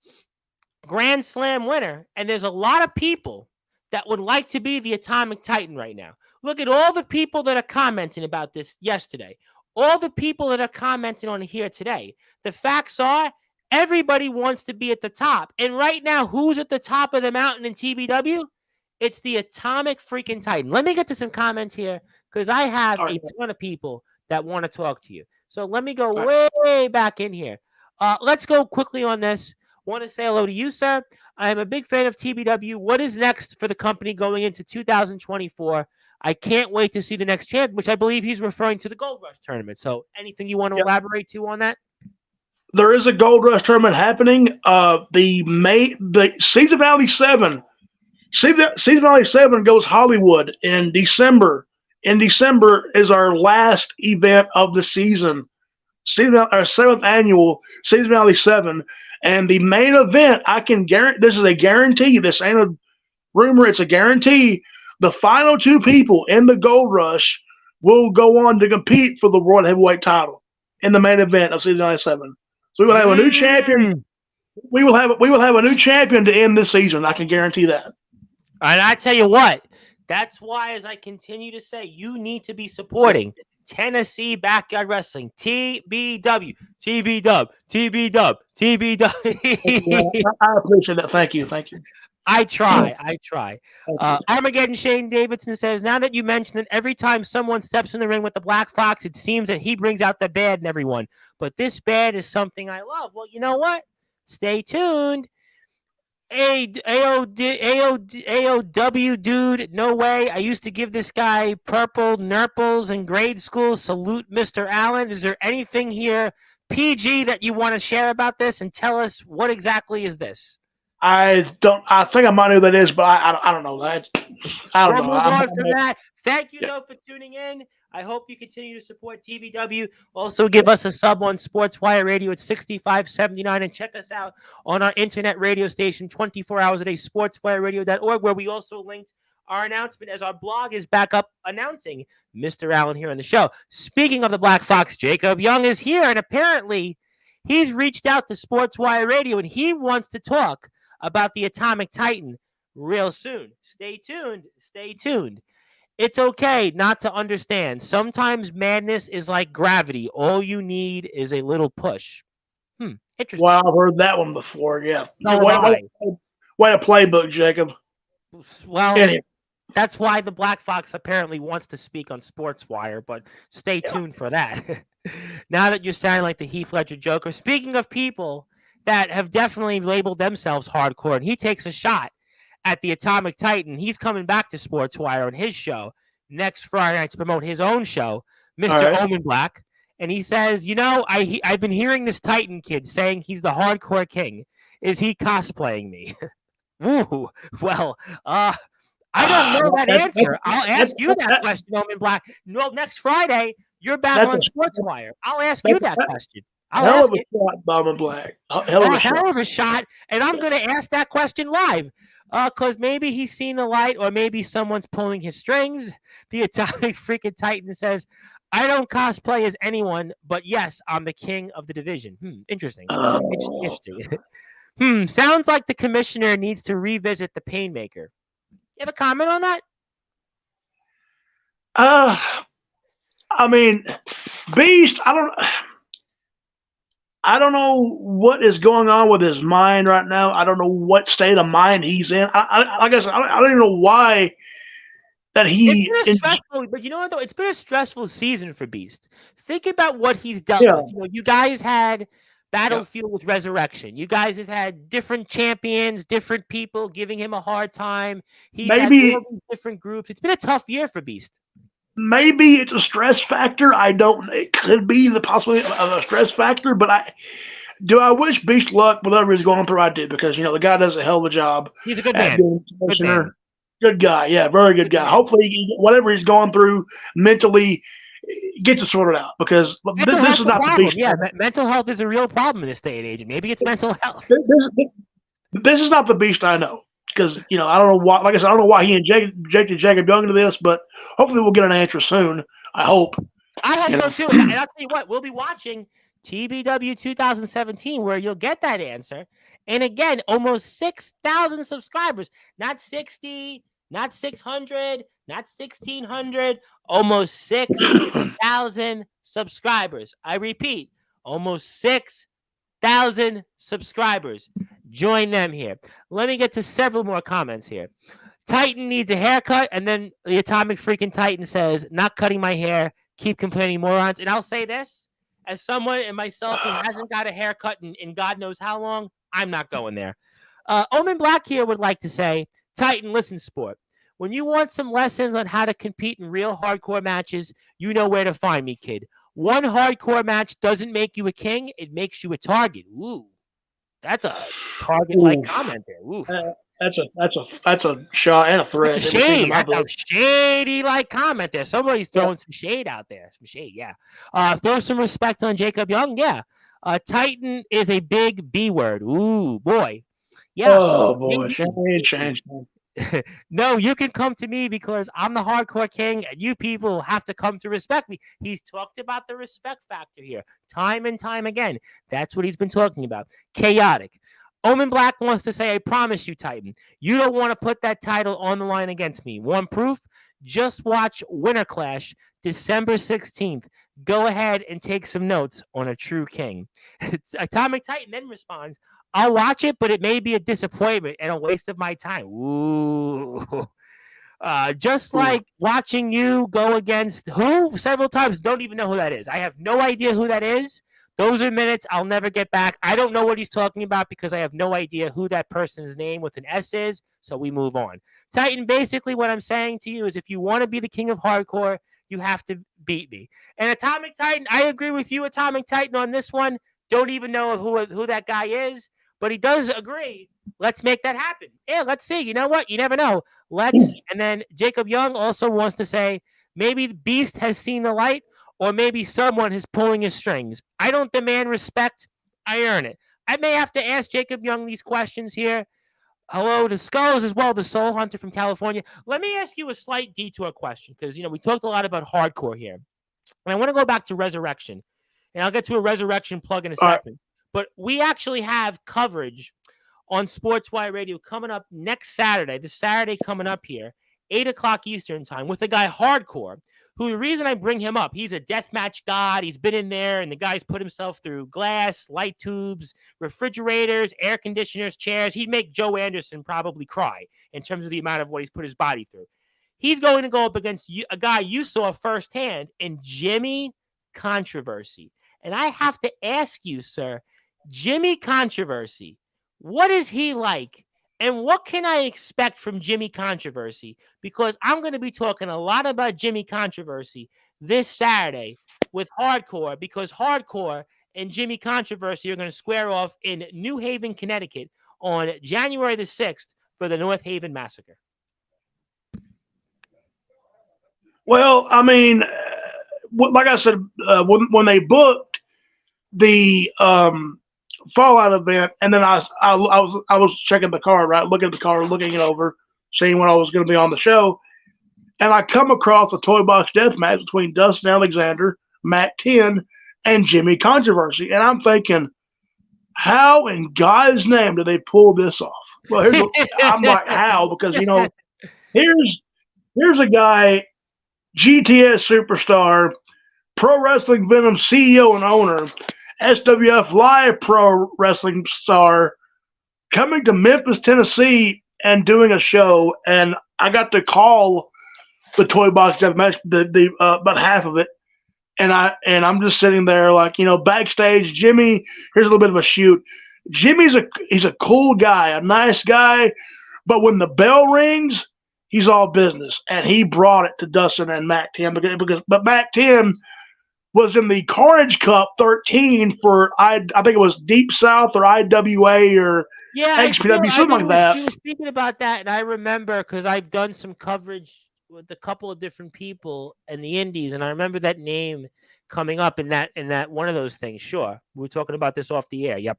Grand Slam winner, and there's a lot of people that would like to be the Atomic Titan right now. Look at all the people that are commenting about this yesterday, all the people that are commenting on here today. The facts are everybody wants to be at the top, and right now, who's at the top of the mountain in TBW? It's the Atomic freaking Titan. Let me get to some comments here, because I have a ton of people that want to talk to you. So let me go way back in here. Let's go quickly on this. Want to say hello to you, sir. I am a big fan of TBW. What is next for the company going into 2024? I can't wait to see the next champ, which I believe he's referring to the Gold Rush tournament. So anything you want to elaborate to on that? There is a Gold Rush tournament happening. The season finale 7. Season finale 7 goes Hollywood in December. In December is our last event of the season. Our 7th annual season finale 7, and the main event, I can guarantee, this is a guarantee. This ain't a rumor; it's a guarantee. The final 2 people in the Gold Rush will go on to compete for the World Heavyweight title in the main event of season finale 7. So we will have a new champion. We will have a new champion to end this season. I can guarantee that. And I tell you what, that's why, as I continue to say, you need to be supporting Tennessee Backyard Wrestling, TBW, TBW, TBW, TBW. I appreciate that. Thank you. I try. Armageddon Shane Davidson says, now that you mentioned that every time someone steps in the ring with the Black Fox, it seems that he brings out the bad in everyone. But this bad is something I love. Well, you know what? Stay tuned. AOW dude, no way. I used to give this guy purple nurples in grade school. Salute, Mr. Allen. Is there anything here PG that you want to share about this and tell us what exactly is this? I think I might know who that is, but I don't know that. I don't We'll know. move on from that. Thank you, Yeah. though, for tuning in. I hope you continue to support TBW. Also, give us a sub on Sportswire Radio at 65.79 and check us out on our internet radio station 24 hours a day, sportswireradio.org, where we also linked our announcement as our blog is back up announcing Mr. Allen here on the show. Speaking of the Black Fox, Jacob Young is here, and apparently he's reached out to Sportswire Radio, and he wants to talk about the Atomic Titan real soon. Stay tuned. Stay tuned. It's okay not to understand. Sometimes madness is like gravity. All you need is a little push. Interesting. Well, I've heard that one before. Yeah. So Way to playbook, Jacob. Well, Anyway. that's why the Black Fox apparently wants to speak on Sportswire, but stay tuned for that. Now that you're sounding like the Heath Ledger Joker, speaking of people that have definitely labeled themselves hardcore, and he takes a shot at the Atomic Titan. He's coming back to Sportswire on his show next Friday night to promote his own show, Mr. Right. Omen Black. And he says, I've been hearing this Titan kid saying he's the hardcore king. Is he cosplaying me? Ooh, well, I don't know that answer. I'll ask you that question, Omen Black. No, next Friday, you're back on Sportswire. I'll ask you that question. Hell of a shot, Omen Black. Hell of a shot. And I'm going to ask that question live. Because maybe he's seen the light, or maybe someone's pulling his strings. The Atomic freaking Titan says, I don't cosplay as anyone, but yes, I'm the king of the division. Interesting. Interesting. Sounds like the commissioner needs to revisit the Painmaker. You have a comment on that? I mean, Beast, I don't know what is going on with his mind right now. I don't know what state of mind he's in. I guess I don't even know why that he. It's been stressful, but you know what though? It's been a stressful season for Beast. Think about what he's dealt with. You guys had Battlefield with Resurrection. You guys have had different champions, different people giving him a hard time. He's had all these different groups. It's been a tough year for Beast. Maybe it's a stress factor. It could be the possibility of a stress factor, but I wish Beast luck with whatever he's going through. I do, because the guy does a hell of a job. He's a good man. Good guy. Yeah, very good guy. Hopefully, whatever he's going through mentally gets it sorted out, because this is not the Beast. Yeah, mental health is a real problem in this day and age. Maybe it's mental health. This is not the Beast I know. Because, I don't know why, like I said, I don't know why he injected Jacob Young into this, but hopefully we'll get an answer soon. I hope. I hope so too. And I'll tell you what, we'll be watching TBW 2017 where you'll get that answer. And again, almost 6,000 subscribers. Not 60, not 600, not 1,600. Almost 6,000 subscribers. I repeat, almost 6,000 subscribers. Join them here. Let me get to several more comments here. Titan needs a haircut, and then the Atomic freaking Titan says, not cutting my hair, keep complaining, morons. And I'll say this, as someone and myself who hasn't got a haircut in God knows how long, I'm not going there. Omen Black here would like to say, Titan, listen, sport. When you want some lessons on how to compete in real hardcore matches, you know where to find me, kid. One hardcore match doesn't make you a king, it makes you a target. Ooh. That's a target-like comment there. Oof. That's a shot and a threat. Shade. That's a shady-like comment there. Somebody's throwing some shade out there. Some shade, yeah. Throw some respect on Jacob Young, yeah. Titan is a big B word. Ooh, boy. Yeah. Oh, boy. Change. No, you can come to me because I'm the hardcore king, and you people have to come to respect me. He's talked about the respect factor here time and time again. That's what he's been talking about. Chaotic. Omen Black wants to say, I promise you, Titan, you don't want to put that title on the line against me. One proof, just watch Winter Clash December 16th. Go ahead and take some notes on a true king. Atomic Titan then responds, I'll watch it, but it may be a disappointment and a waste of my time. Ooh. Just like watching you go against who several times, don't even know who that is. I have no idea who that is. Those are minutes I'll never get back. I don't know what he's talking about because I have no idea who that person's name with an S is, so we move on. Titan, basically what I'm saying to you is if you want to be the king of hardcore, you have to beat me. And Atomic Titan, I agree with you, Atomic Titan, on this one. Don't even know who that guy is, but he does agree. Let's make that happen. Yeah, let's see. You know what? You never know. Let's. And then Jacob Young also wants to say maybe the Beast has seen the light, or maybe someone is pulling his strings. I don't demand respect. I earn it. I may have to ask Jacob Young these questions here. Hello to Skulls as well, the Soul Hunter from California. Let me ask you a slight detour question because, we talked a lot about hardcore here. And I want to go back to Resurrection. And I'll get to a Resurrection plug in a second. But we actually have coverage on Sportzwire Radio coming up next Saturday, this Saturday coming up here, 8 o'clock Eastern time, with the guy Hardcore, who the reason I bring him up, he's a deathmatch god. He's been in there, and the guy's put himself through glass, light tubes, refrigerators, air conditioners, chairs. He'd make Joe Anderson probably cry in terms of the amount of what he's put his body through. He's going to go up against a guy you saw firsthand in Jimmy Controversy. And I have to ask you, sir, Jimmy Controversy, what is he like? And what can I expect from Jimmy Controversy? Because I'm going to be talking a lot about Jimmy Controversy this Saturday with Hardcore, because Hardcore and Jimmy Controversy are going to square off in New Haven, Connecticut on January the 6th for the North Haven Massacre. Well, I mean, like I said, when they booked the Fallout event, and then I was checking the card, right, looking at the card, looking it over, seeing when I was going to be on the show, and I come across the toy box death match between Dustin Alexander, Mac 10, and Jimmy Controversy, and I'm thinking, how in God's name did they pull this off? Well, I'm like, how? Because here's a guy, GTS superstar, Pro Wrestling Venom CEO and owner, SWF Live Pro Wrestling star, coming to Memphis, Tennessee, and doing a show. And I got to call the Toy Box Death Match, about half of it. And I'm just sitting there like, backstage. Jimmy, here's a little bit of a shoot. Jimmy's he's a cool guy, a nice guy, but when the bell rings, he's all business. And he brought it to Dustin and Mac 10 but Mac 10 was in the Carnage Cup 13 for I think it was Deep South or IWA or XPW, something like that. We were speaking about that, and I remember because I've done some coverage with a couple of different people in the Indies, and I remember that name coming up in that one of those things. Sure, we were talking about this off the air. Yep.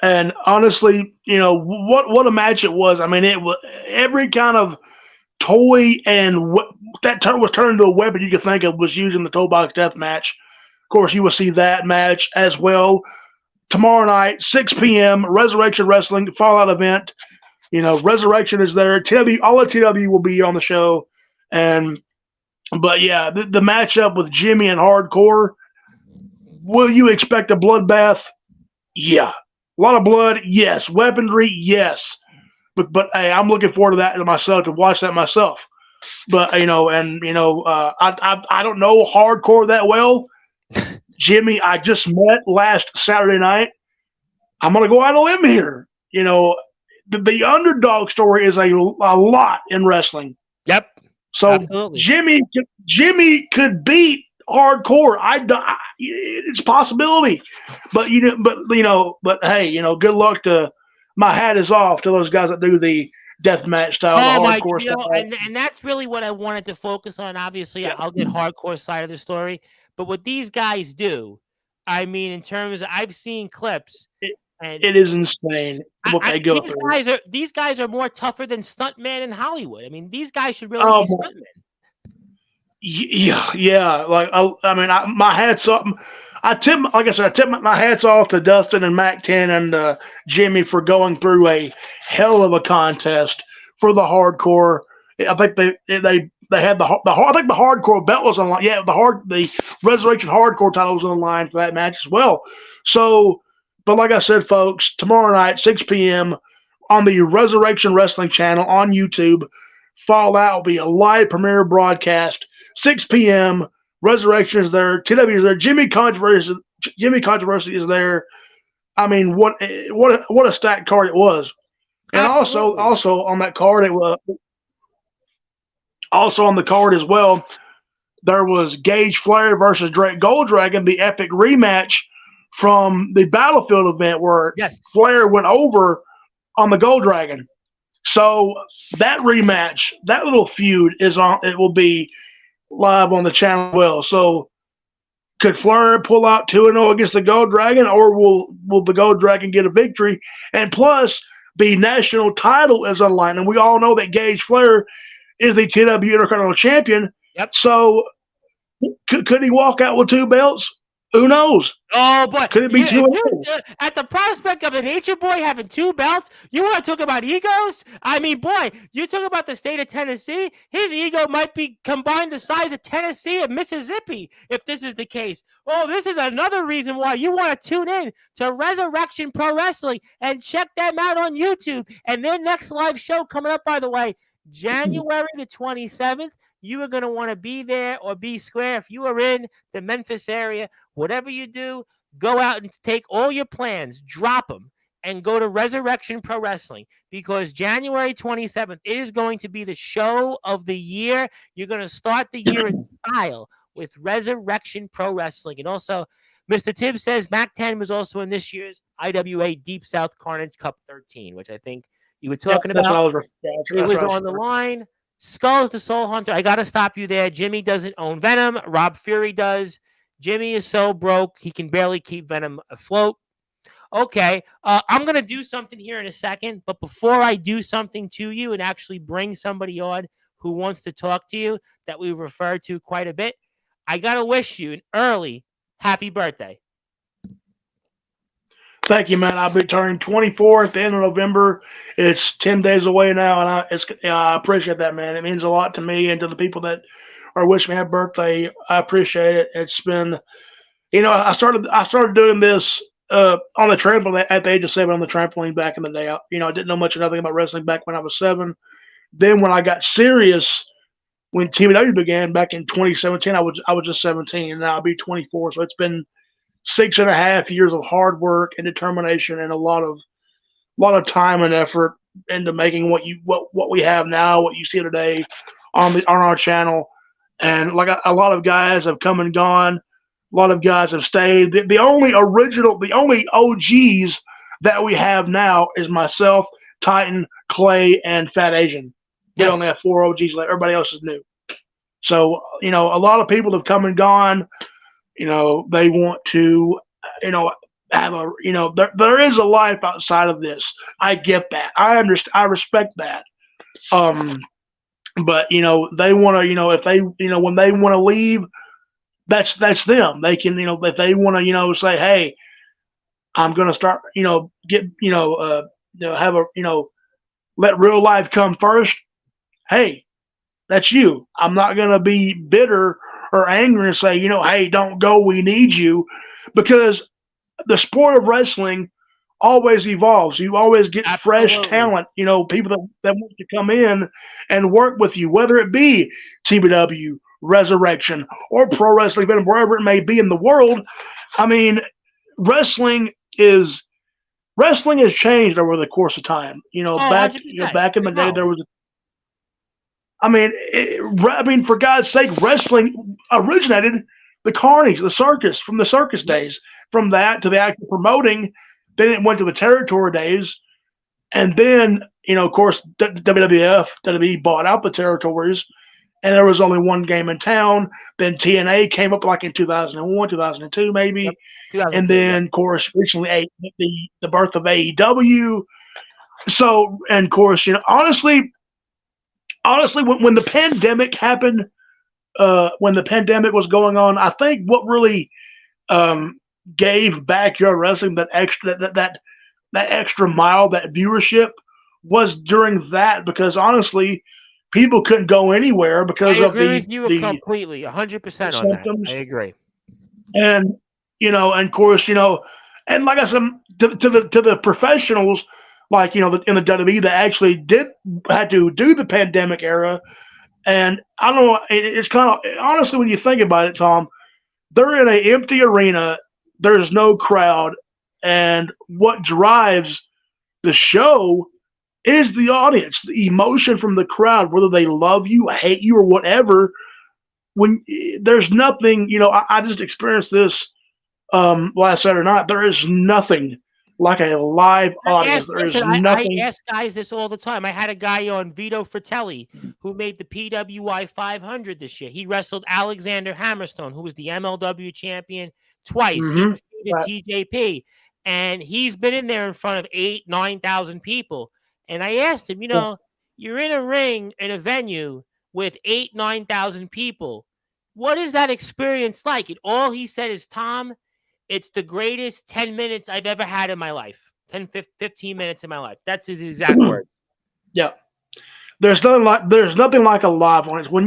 And honestly, what a match it was. I mean, it was every kind of toy and that was turned into a weapon you could think of was used in the Toy Box Death Match. Of course, you will see that match as well tomorrow night, 6 p.m. Resurrection Wrestling Fallout event. Resurrection is there. All of TW will be on the show, but yeah, the matchup with Jimmy and Hardcore. Will you expect a bloodbath? Yeah, a lot of blood. Yes, weaponry. Yes. But hey, I'm looking forward to that myself, to watch that myself. But I don't know Hardcore that well. Jimmy, I just met last Saturday night. I'm gonna go out on a limb here. The underdog story is a lot in wrestling. Yep. So absolutely. Jimmy could beat Hardcore. It's a possibility. But hey, good luck to. My hat is off to those guys that do the deathmatch style, the hardcore style. And that's really what I wanted to focus on. Obviously, I'll get hardcore side of the story. But what these guys do, I mean, in terms of, I've seen clips. It is insane what they go through. These guys are more tougher than stuntmen in Hollywood. I mean, these guys should really be stuntmen. Yeah. Like, my hat's off. I tip my hats off to Dustin and Mac 10 and Jimmy for going through a hell of a contest for the hardcore. I think they had I think the hardcore belt was on line. Yeah, the Resurrection Hardcore title was on the line for that match as well. So, but like I said, folks, tomorrow night, 6 p.m. on the Resurrection Wrestling channel on YouTube, Fallout will be a live premiere broadcast, 6 p.m. Resurrection is there. TW is there. Jimmy Controversy is there. I mean, what a stacked card it was. And also on that card, it was Also on the card as well, there was Gage Flair versus Drake Golddragon, the epic rematch from the Battlefield event where Yes. Flair went over on the Golddragon. So that rematch, that little feud is on. It will be live on the channel as well. So could Flair pull out 2-0 against the Golddragon, or will the Golddragon get a victory? And plus, the national title is on the line, and we all know that Gage Flair is the TW Intercontinental Champion. Yep. So could he walk out with 2 belts? Who knows? Oh, boy. Could it be 2-0? At the prospect of the Nature Boy having 2 belts, you want to talk about egos? I mean, boy, you talk about the state of Tennessee. His ego might be combined the size of Tennessee and Mississippi if this is the case. Oh, this is another reason why you want to tune in to Resurrection Pro Wrestling and check them out on YouTube. And their next live show coming up, by the way, January the 27th. You are going to want to be there or be square. If you are in the Memphis area, whatever you do, go out and take all your plans, drop them, and go to Resurrection Pro Wrestling, because January 27th is going to be the show of the year. You're going to start the year in style with Resurrection Pro Wrestling. And also, Mr. Tibbs says Mac 10 was also in this year's IWA Deep South Carnage Cup 13, which I think you were talking about. It was on the line. Skulls the Soul Hunter. I got to stop you there. Jimmy doesn't own Venom. Rob Fury does. Jimmy is so broke, he can barely keep Venom afloat. Okay, I'm going to do something here in a second, but before I do something to you and actually bring somebody on who wants to talk to you that we've referred to quite a bit, I got to wish you an early happy birthday. Thank you, man. I'll be turning 24 at the end of November. It's 10 days away now, and I appreciate that, man. It means a lot to me and to the people that are wishing me happy birthday. I appreciate it. It's been, I started doing this on the trampoline at the age of 7 on the trampoline back in the day. I didn't know much of nothing about wrestling back when I was 7. Then when I got serious, when TBW began back in 2017, I was just 17, and now I'll be 24. So it's been 6.5 years of hard work and determination and a lot of time and effort into making what we have now, what you see today on our channel. And like a lot of guys have come and gone, a lot of guys have stayed. The only OGs that we have now is myself, Titan, Clay, and Fat Asian. We only have 4 OGs left. Everybody else is new. So a lot of people have come and gone. They want to, have there is a life outside of this. I get that. I understand. I respect that. But they want to, if they, when they want to leave, that's them. They can, if they want to, say, hey, I'm going to start, have a, let real life come first. Hey, that's you. I'm not going to be bitter or angry and say, hey, don't go, we need you, because the sport of wrestling always evolves. You always get fresh talent, people that want to come in and work with you, whether it be TBW, Resurrection, or Pro Wrestling, wherever it may be in the world. I mean, wrestling has changed over the course of time. Back in the day, there was for God's sake, wrestling originated the carnage, the circus, from the circus days. From that to the actual promoting, then it went to the territory days, and then of course, WWE bought out the territories, and there was only one game in town. Then TNA came up like in 2001, 2002 maybe, and then of course recently the birth of AEW. So, and of course, honestly, when the pandemic happened, when the pandemic was going on, I think what really gave backyard wrestling that extra mile, that viewership, was during that, because honestly, people couldn't go anywhere because of completely 100% on that. I agree. And and of course, and like I said, to the professionals, like in the WWE that actually had to do the pandemic era. And I don't know, it's kind of, honestly, when you think about it, Tom, they're in an empty arena, there's no crowd, and what drives the show is the audience, the emotion from the crowd, whether they love you, hate you, or whatever. When there's nothing, I just experienced this last Saturday night. There is nothing like a live audience. There is I nothing. ask guys this all the time. I had a guy on, Vito Fratelli, who made the PWI 500 this year. He wrestled Alexander Hammerstone, who was the MLW champion twice. He defeated TJP, and he's been in there in front of 8,000-9,000 people. And I asked him, you're in a ring in a venue with 8,000-9,000 people. What is that experience like? And all he said is, Tom, it's the greatest 10 minutes I've ever had in my life. 10, 15 minutes in my life. That's his exact word. Yeah. There's nothing like a live audience. When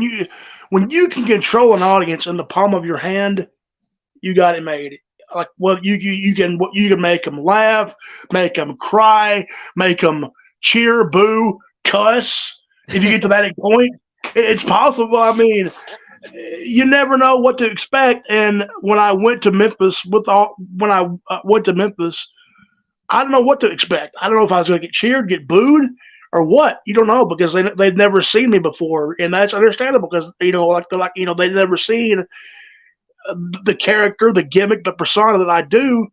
you can control an audience in the palm of your hand, you got it made. Like, well, you can make them laugh, make them cry, make them cheer, boo, cuss. If you get to that point, it's possible. I mean, you never know what to expect. And when I went to Memphis, I don't know what to expect. I don't know if I was going to get cheered, get booed, or what. You don't know, because they'd never seen me before, and that's understandable, because they've never seen the character, the gimmick, the persona that I do,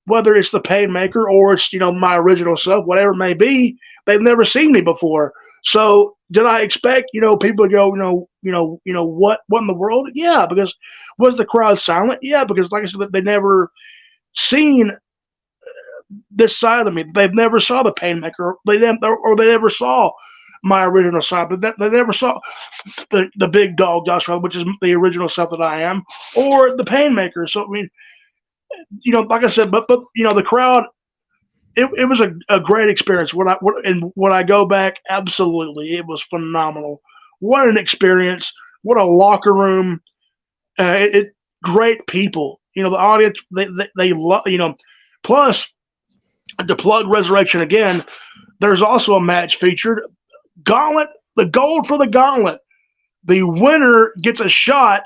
whether it's the Painmaker or it's my original self, whatever it may be. They've never seen me before. So did I expect people to go what in the world? Yeah, because was the crowd silent? Yeah, because like I said, they never seen this side of me. They've never saw the Painmaker. They never saw my original side. But they never saw the big dog Joshua, which is the original self that I am, or the Painmaker. So I mean, like I said, but the crowd. It was a great experience. When I go back, absolutely, it was phenomenal. What an experience! What a locker room! Great people. The audience, they love. Plus, to plug Resurrection again, there's also a match featured. Gauntlet, the gold for the Gauntlet. The winner gets a shot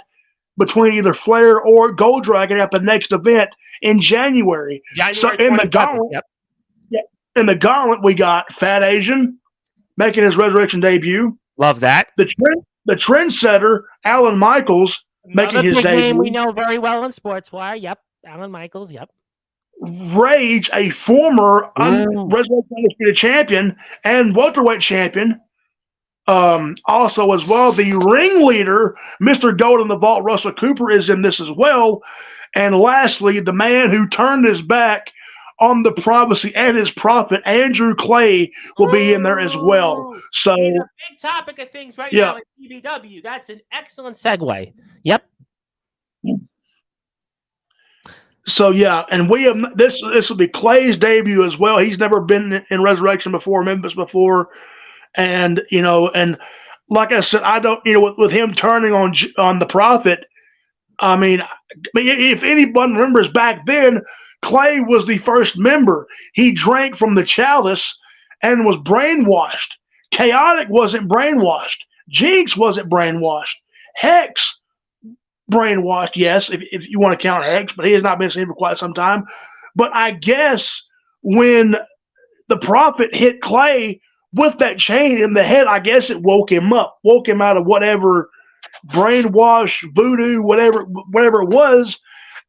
between either Flair or Gold Dragon at the next event in January. So in the Gauntlet. Yep. In the Gauntlet, we got Fat Asian making his Resurrection debut. Love that. The trendsetter, Alan Michaels, making his debut. Name we know very well in Sportswire. Yep. Alan Michaels. Yep. Rage, a former Resurrection Undisputed champion and welterweight champion, also as well. The ringleader, Mr. Gold in the Vault, Russell Cooper, is in this as well. And lastly, the man who turned his back on the prophecy and his prophet, Andrew Clay, will be in there as well. So he's a big topic of things right now at PBW. That's an excellent segue. Yep. So yeah, and we have this will be Clay's debut as well. He's never been in Resurrection before, Memphis before, and and like I said, I don't with him turning on the prophet. I mean, if anyone remembers back then, Clay was the first member. He drank from the chalice and was brainwashed. Chaotic wasn't brainwashed. Jinx wasn't brainwashed. Hex brainwashed, yes, if you want to count Hex, but he has not been seen for quite some time. But I guess when the prophet hit Clay with that chain in the head, I guess it woke him up, woke him out of whatever brainwash, voodoo, whatever it was.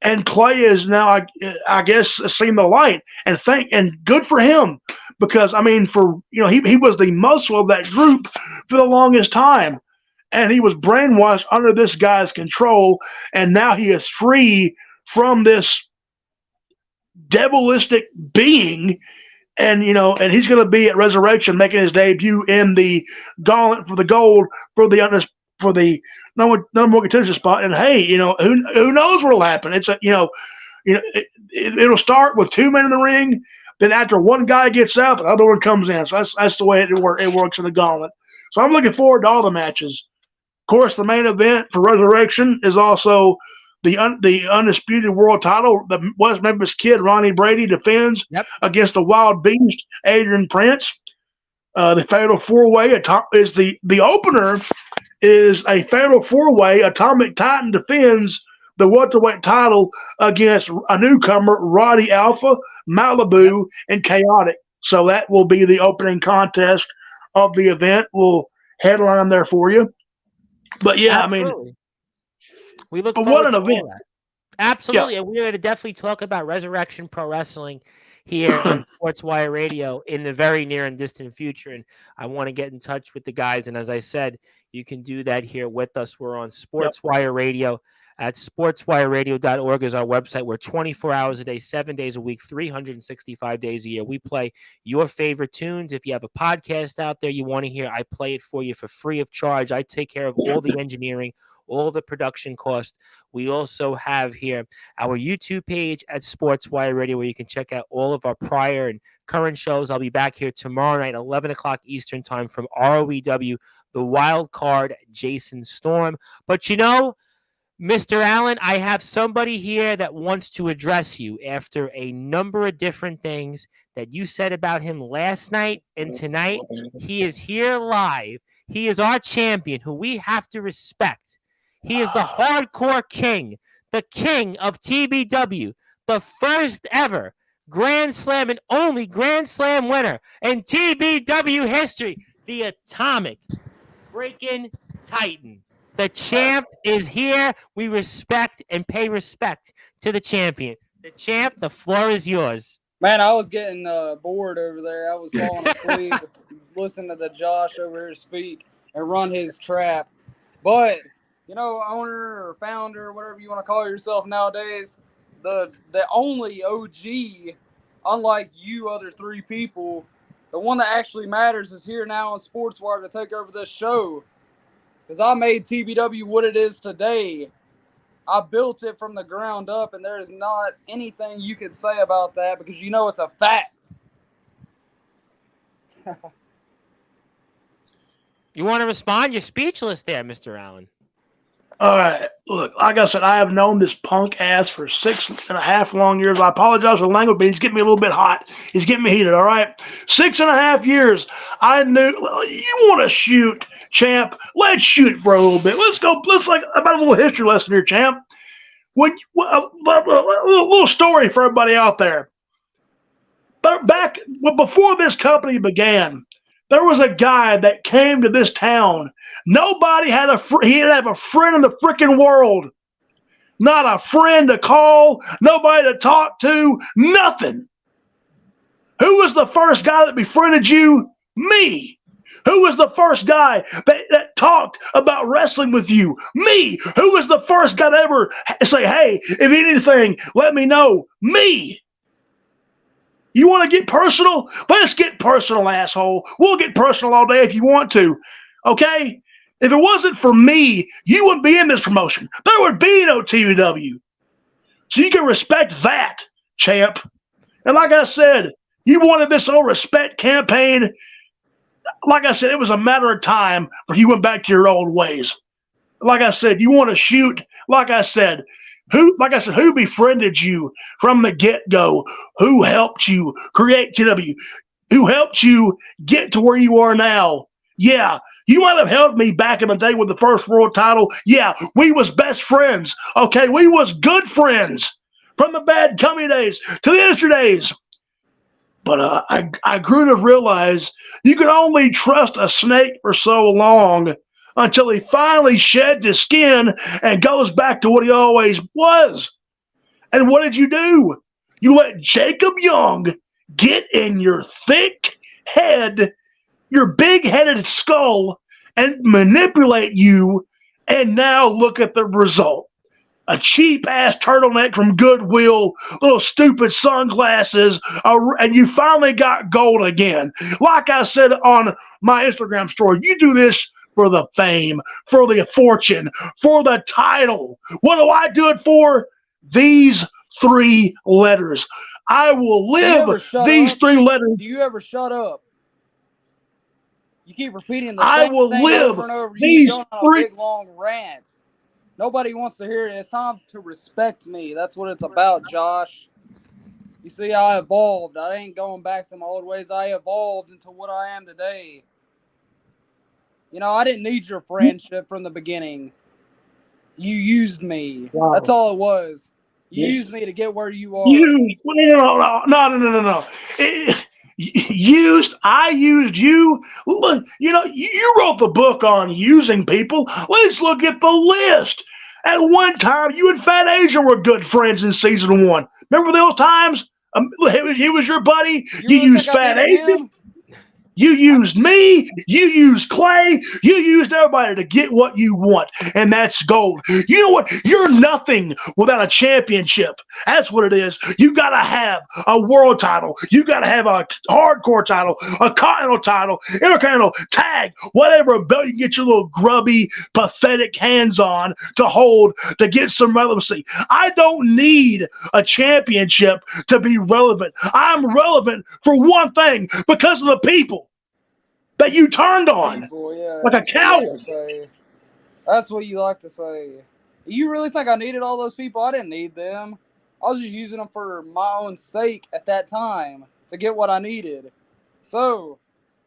And Clay is now, I guess, seen the light, and good for him, because I mean, he was the muscle of that group for the longest time, and he was brainwashed under this guy's control, and now he is free from this devilistic being, and and he's going to be at Resurrection making his debut in the Gauntlet for the gold for the number one contender spot. And hey, who knows what will happen? It's it'll start with two men in the ring. Then after one guy gets out, the other one comes in. So that's the way it works in the Gauntlet. So I'm looking forward to all the matches. Of course, the main event for Resurrection is also the undisputed world title. The West Memphis Kid, Ronnie Brady, defends against the Wild Beast, Adrian Prince. The Fatal 4-Way is the opener. Is a Fatal 4-Way. Atomic Titan defends the welterweight title against a newcomer, Roddy Alpha, Malibu, and Chaotic. So that will be the opening contest of the event. We'll headline there for you. But yeah, I mean, Absolutely. We look but what forward an to all event. that. Yeah. Absolutely. And we're going to definitely talk about Resurrection Pro Wrestling here on Sportswire Radio in the very near and distant future. And I want to get in touch with the guys. And as I said, you can do that here with us. We're on Yep. Sportswire Radio at sportswireradio.org is our website. We're 24 hours a day, 7 days a week, 365 days a year. We play your favorite tunes. If you have a podcast out there you want to hear, I play it for you for free of charge. I take care of all the engineering, all the production costs. We also have here our YouTube page at Sportswire Radio, where you can check out all of our prior and current shows. I'll be back here tomorrow night, 11 o'clock Eastern time from ROEW, the wild card, Jason Storm. But you know, Mr. Allen, I have somebody here that wants to address you after a number of different things that you said about him last night and tonight. He is here live. He is our champion who we have to respect. He is the hardcore king, the king of TBW, the first ever Grand Slam and only Grand Slam winner in TBW history, the Atomic freaking Titan. The champ is here. We respect and pay respect to the champion. The champ, the floor is yours. Man, I was getting bored over there. I was falling asleep listening to the Josh over here speak and run his trap. But, you know, owner or founder, whatever you want to call yourself nowadays, the only OG, unlike you other three people, the one that actually matters is here now on Sportswire to take over this show. Because I made TBW what it is today. I built it from the ground up, and there is not anything you could say about that because you know it's a fact. You want to respond? You're speechless there, Mr. Allen. All right. Look, like I said, I have known this punk ass for 6.5 long years. I apologize for the language, but he's getting me a little bit hot. He's getting me heated, all right? 6.5 years. I knew, you want to shoot, champ? Let's shoot for a little bit. Let's like, about a little history lesson here, champ. A little story for everybody out there. But before this company began, there was a guy that came to this town. Nobody had he didn't have a friend in the freaking world. Not a friend to call, nobody to talk to, nothing. Who was the first guy that befriended you? Me. Who was the first guy that talked about wrestling with you? Me. Who was the first guy to ever say, hey, if you need anything, let me know? Me. You want to get personal? Let's get personal, asshole. We'll get personal all day if you want to. Okay? If it wasn't for me, you wouldn't be in this promotion. There would be no TBW. So you can respect that, champ. And like I said, you wanted this whole respect campaign. Like I said, it was a matter of time before you went back to your old ways. Like I said, you want to shoot. Like I said, who befriended you from the get-go? Who helped you create TW? Who helped you get to where you are now? Yeah, you might have helped me back in the day with the first world title. Yeah, we was best friends. Okay, we was good friends from the bad company days to the industry days. But I grew to realize you can only trust a snake for so long until he finally sheds his skin and goes back to what he always was. And what did you do? You let Jacob Young get in your thick head, your big-headed skull, and manipulate you, and now look at the result. A cheap-ass turtleneck from Goodwill, little stupid sunglasses, and you finally got gold again. Like I said on my Instagram story, you do this for the fame, for the fortune, for the title. What do I do it for? These 3 letters. I will live these 3 letters. Do you ever shut up? You keep repeating the I same will thing live over and over. these You go on a 3 big long rant. Nobody wants to hear it. It's time to respect me. That's what it's about, Josh. You see, I evolved. I ain't going back to my old ways. I evolved into what I am today. You know, I didn't need your friendship from the beginning. You used me. Wow. That's all it was. You used me to get where you are. No. I used you. Look, you wrote the book on using people. Let's look at the list. At one time, you and Fat Asia were good friends in season 1. Remember those times? He was your buddy. You really used think I Fat needed Asia. him? You used me, you used Clay, you used everybody to get what you want, and that's gold. You know what? You're nothing without a championship. That's what it is. You got to have a world title. You got to have a hardcore title, a continental title, intercontinental, tag, whatever belt you can get your little grubby, pathetic hands on to hold to get some relevancy. I don't need a championship to be relevant. I'm relevant for one thing, because of the people that you turned on, People, yeah, like a that's what you like to coward. say. That's what you like to say. You really think I needed all those people? I didn't need them. I was just using them for my own sake at that time to get what I needed. So,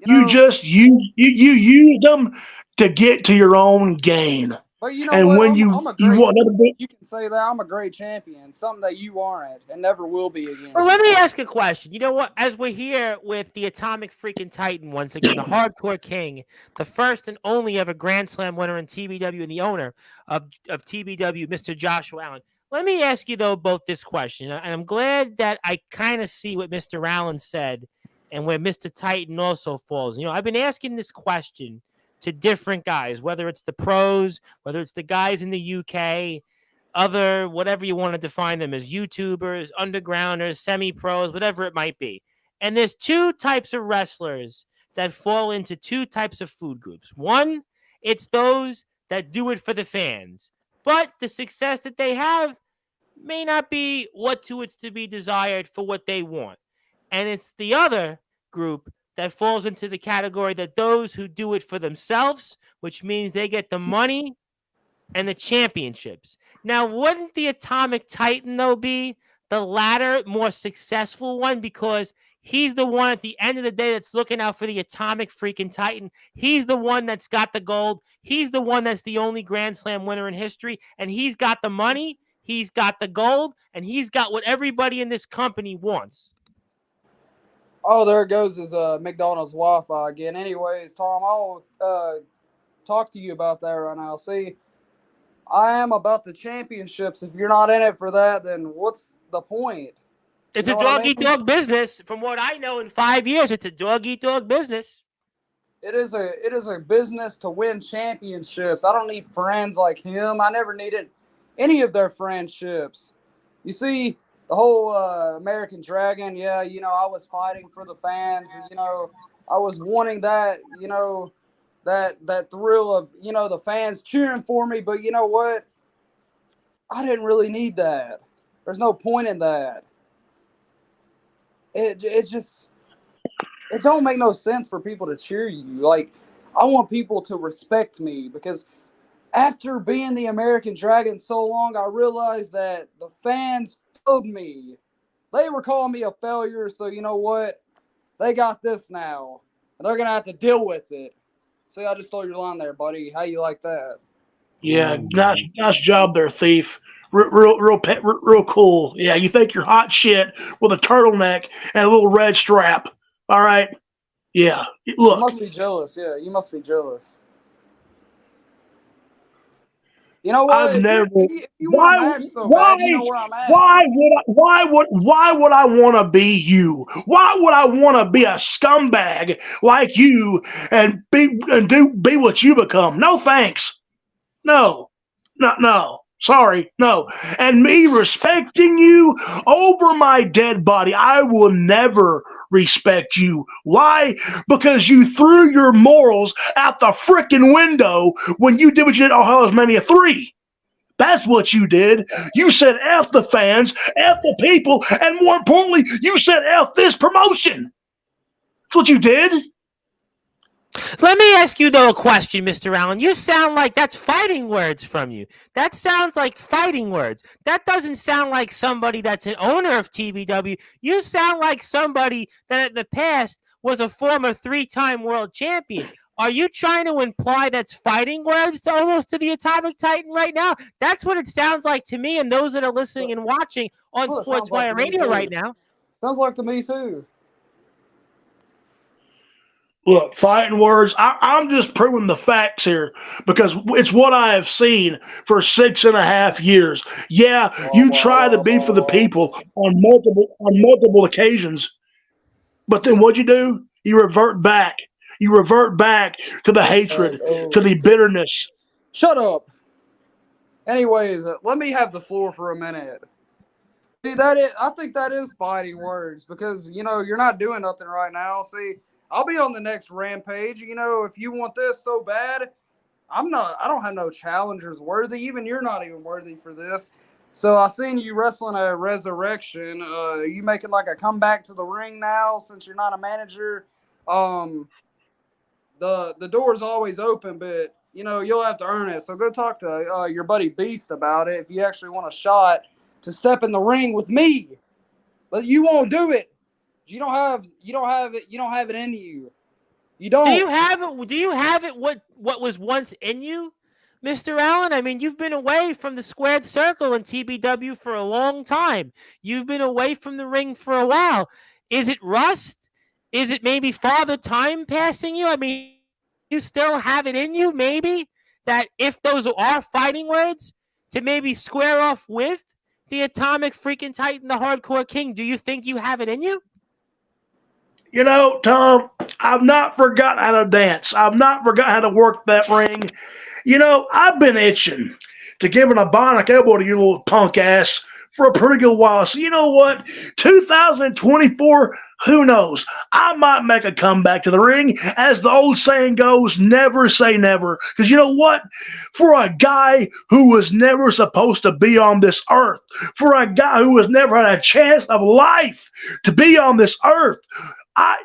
You just you used them to get to your own gain. but you know And what? when I'm a you great. want another bit, You can say that I'm a great champion, something that you aren't and never will be again. Well, let me ask a question. You know what? As we're here with the Atomic freaking Titan once again, the Hardcore King, the first and only ever Grand Slam winner in TBW and the owner of TBW, Mr. Joshua Allen. Let me ask you, though, both this question. And I'm glad that I kind of see what Mr. Allen said and where Mr. Titan also falls. I've been asking this question to different guys, whether it's the pros, whether it's the guys in the UK, other, whatever you want to define them as, YouTubers, undergrounders, semi-pros, whatever it might be. And there's two types of wrestlers that fall into two types of food groups. One, it's those that do it for the fans, but the success that they have may not be what it's to be desired for what they want. And it's the other group that falls into the category that those who do it for themselves, which means they get the money and the championships. Now, wouldn't the Atomic Titan, though, be the latter, more successful one? Because he's the one at the end of the day that's looking out for the Atomic freaking Titan. He's the one that's got the gold. He's the one that's the only Grand Slam winner in history. And he's got the money, he's got the gold, and he's got what everybody in this company wants. Oh, there goes his McDonald's Wi-Fi again. Anyways, Tom, I'll talk to you about that right now. See, I am about the championships. If you're not in it for that, then what's the point? It's a dog-eat-dog business. From what I know, in 5 years, it's a dog-eat-dog business. It is a business to win championships. I don't need friends like him. I never needed any of their friendships. You see, the whole American Dragon, yeah, I was fighting for the fans. I was wanting that, that thrill of, the fans cheering for me. But you know what? I didn't really need that. There's no point in that. It don't make no sense for people to cheer you. Like, I want people to respect me, because after being the American Dragon so long, I realized that the fans failed me. They were calling me a failure, so you know what? They got this now, and they're going to have to deal with it. See, I just stole your line there, buddy. How you like that? yeah, nice job there, thief. Real cool. Yeah, you think you're hot shit with a turtleneck and a little red strap. All right. Yeah. Look. You must be jealous. Yeah, you must be jealous. You know what? If you want a match so bad, you know where I'm at. Why would I want to be you? Why would I want to be a scumbag like you and be what you become? No thanks. No. Sorry, no. And me respecting you over my dead body, I will never respect you. Why? Because you threw your morals out the frickin' window when you did what you did on Hell's Mania 3. That's what you did. You said F the fans, F the people, and more importantly, you said F this promotion. That's what you did. Let me ask you, though, a question, Mr. Allen. You sound like that's fighting words from you. That sounds like fighting words. That doesn't sound like somebody that's an owner of TBW. You sound like somebody that in the past was a former 3-time world champion. Are you trying to imply that's fighting words almost to the Atomic Titan right now? That's what it sounds like to me and those that are listening and watching on Sportswire Radio right now. Sounds like to me, too. Look, fighting words. I'm just proving the facts here because it's what I have seen for 6.5 years. Yeah, Blah, you blah, try to blah, be for the blah. people on multiple occasions, but then what you do? You revert back. You revert back to the hatred, to Oh. the bitterness. Shut up. Anyways, let me have the floor for a minute. See, I think that is fighting words because you're not doing nothing right now. See, I'll be on the next rampage. If you want this so bad, I'm not. I don't have no challengers worthy. Even you're not even worthy for this. So I seen you wrestling a resurrection. You making like a comeback to the ring now since you're not a manager. Um, the door's always open, but you'll have to earn it. So go talk to your buddy Beast about it if you actually want a shot to step in the ring with me. But you won't do it. You don't have it. You don't have it in you. You Do don't. you have it? Do you have it? What was once in you, Mr. Allen? I mean, you've been away from the squared circle in TBW for a long time. You've been away from the ring for a while. Is it rust? Is it maybe father time passing you? I mean, you still have it in you, maybe that if those are fighting words, to maybe square off with the Atomic Freaking Titan, the Hardcore King. Do you think you have it in you? Tom, I've not forgotten how to dance. I've not forgotten how to work that ring. I've been itching to give an a bionic elbow to you little punk ass for a pretty good while. So you know what? 2024, who knows? I might make a comeback to the ring. As the old saying goes, never say never. Because you know what? For a guy who was never supposed to be on this earth, for a guy who has never had a chance of life to be on this earth, I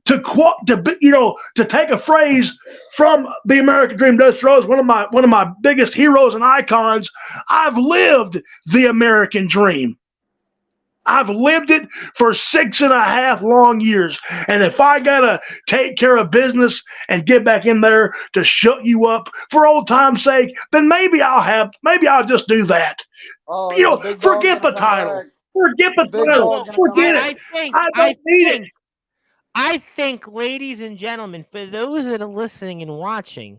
to take a phrase from the American Dream, Dusty Rhodes, one of my biggest heroes and icons. I've lived the American dream. I've lived it for 6.5 long years. And if I gotta take care of business and get back in there to shut you up for old time's sake, then maybe I'll just do that. Oh, is the big dog Forget gonna the come title. back? Forget Is the the big title. dog Well, gonna come Forget back? it. I think, I I don't need it. think, I think, ladies and gentlemen, for those that are listening and watching